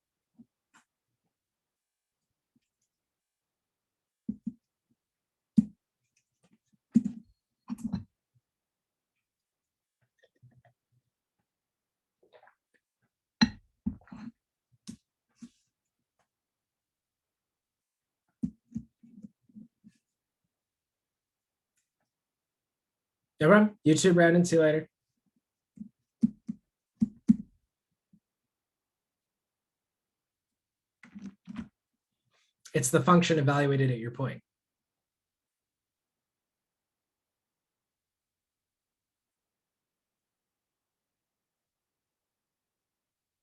No problem. YouTube, Brandon. See you later. It's the function evaluated at your point.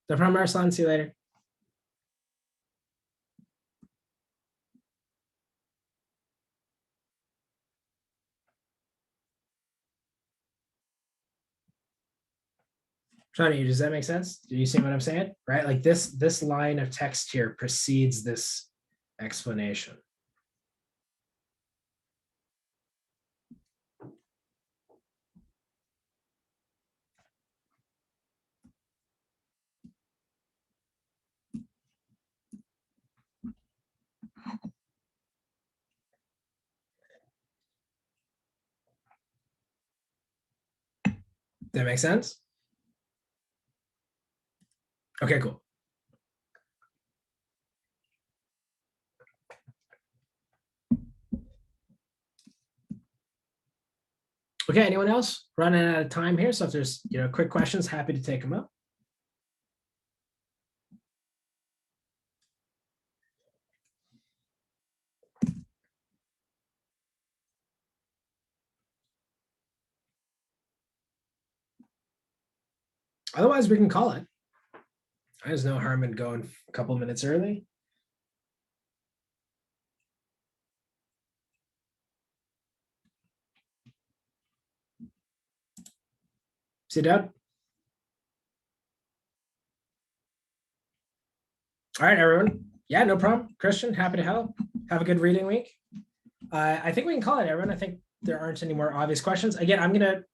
No problem, Arslan. See you later. Johnny, does that make sense? Do you see what I'm saying? Right? Like this line of text here precedes this explanation. That make sense? Okay, cool. Okay, anyone else? Running out of time here. So if there's quick questions, happy to take them up. Otherwise, we can call it. There's no harm in going a couple minutes early. See, Doug? All right, everyone. Yeah, no problem. Christian, happy to help. Have a good reading week. I think we can call it, everyone. I think there aren't any more obvious questions. Again, I'm going to,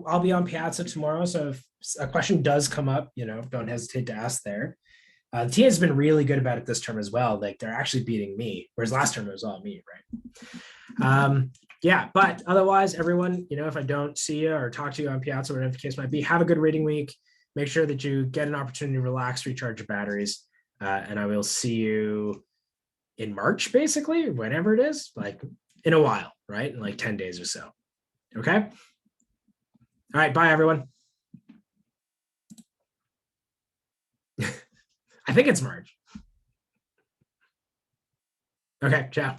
I'll be on Piazza tomorrow. So if a question does come up, don't hesitate to ask there. Tia has been really good about it this term as well. Like they're actually beating me, whereas last term it was all me, right? Yeah, but otherwise, everyone, if I don't see you or talk to you on Piazza, whatever the case might be, have a good reading week. Make sure that you get an opportunity to relax, recharge your batteries, and I will see you in March, basically, whenever it is, like in a while, right? In like 10 days or so. Okay. All right. Bye, everyone. I think it's March. Okay. Ciao.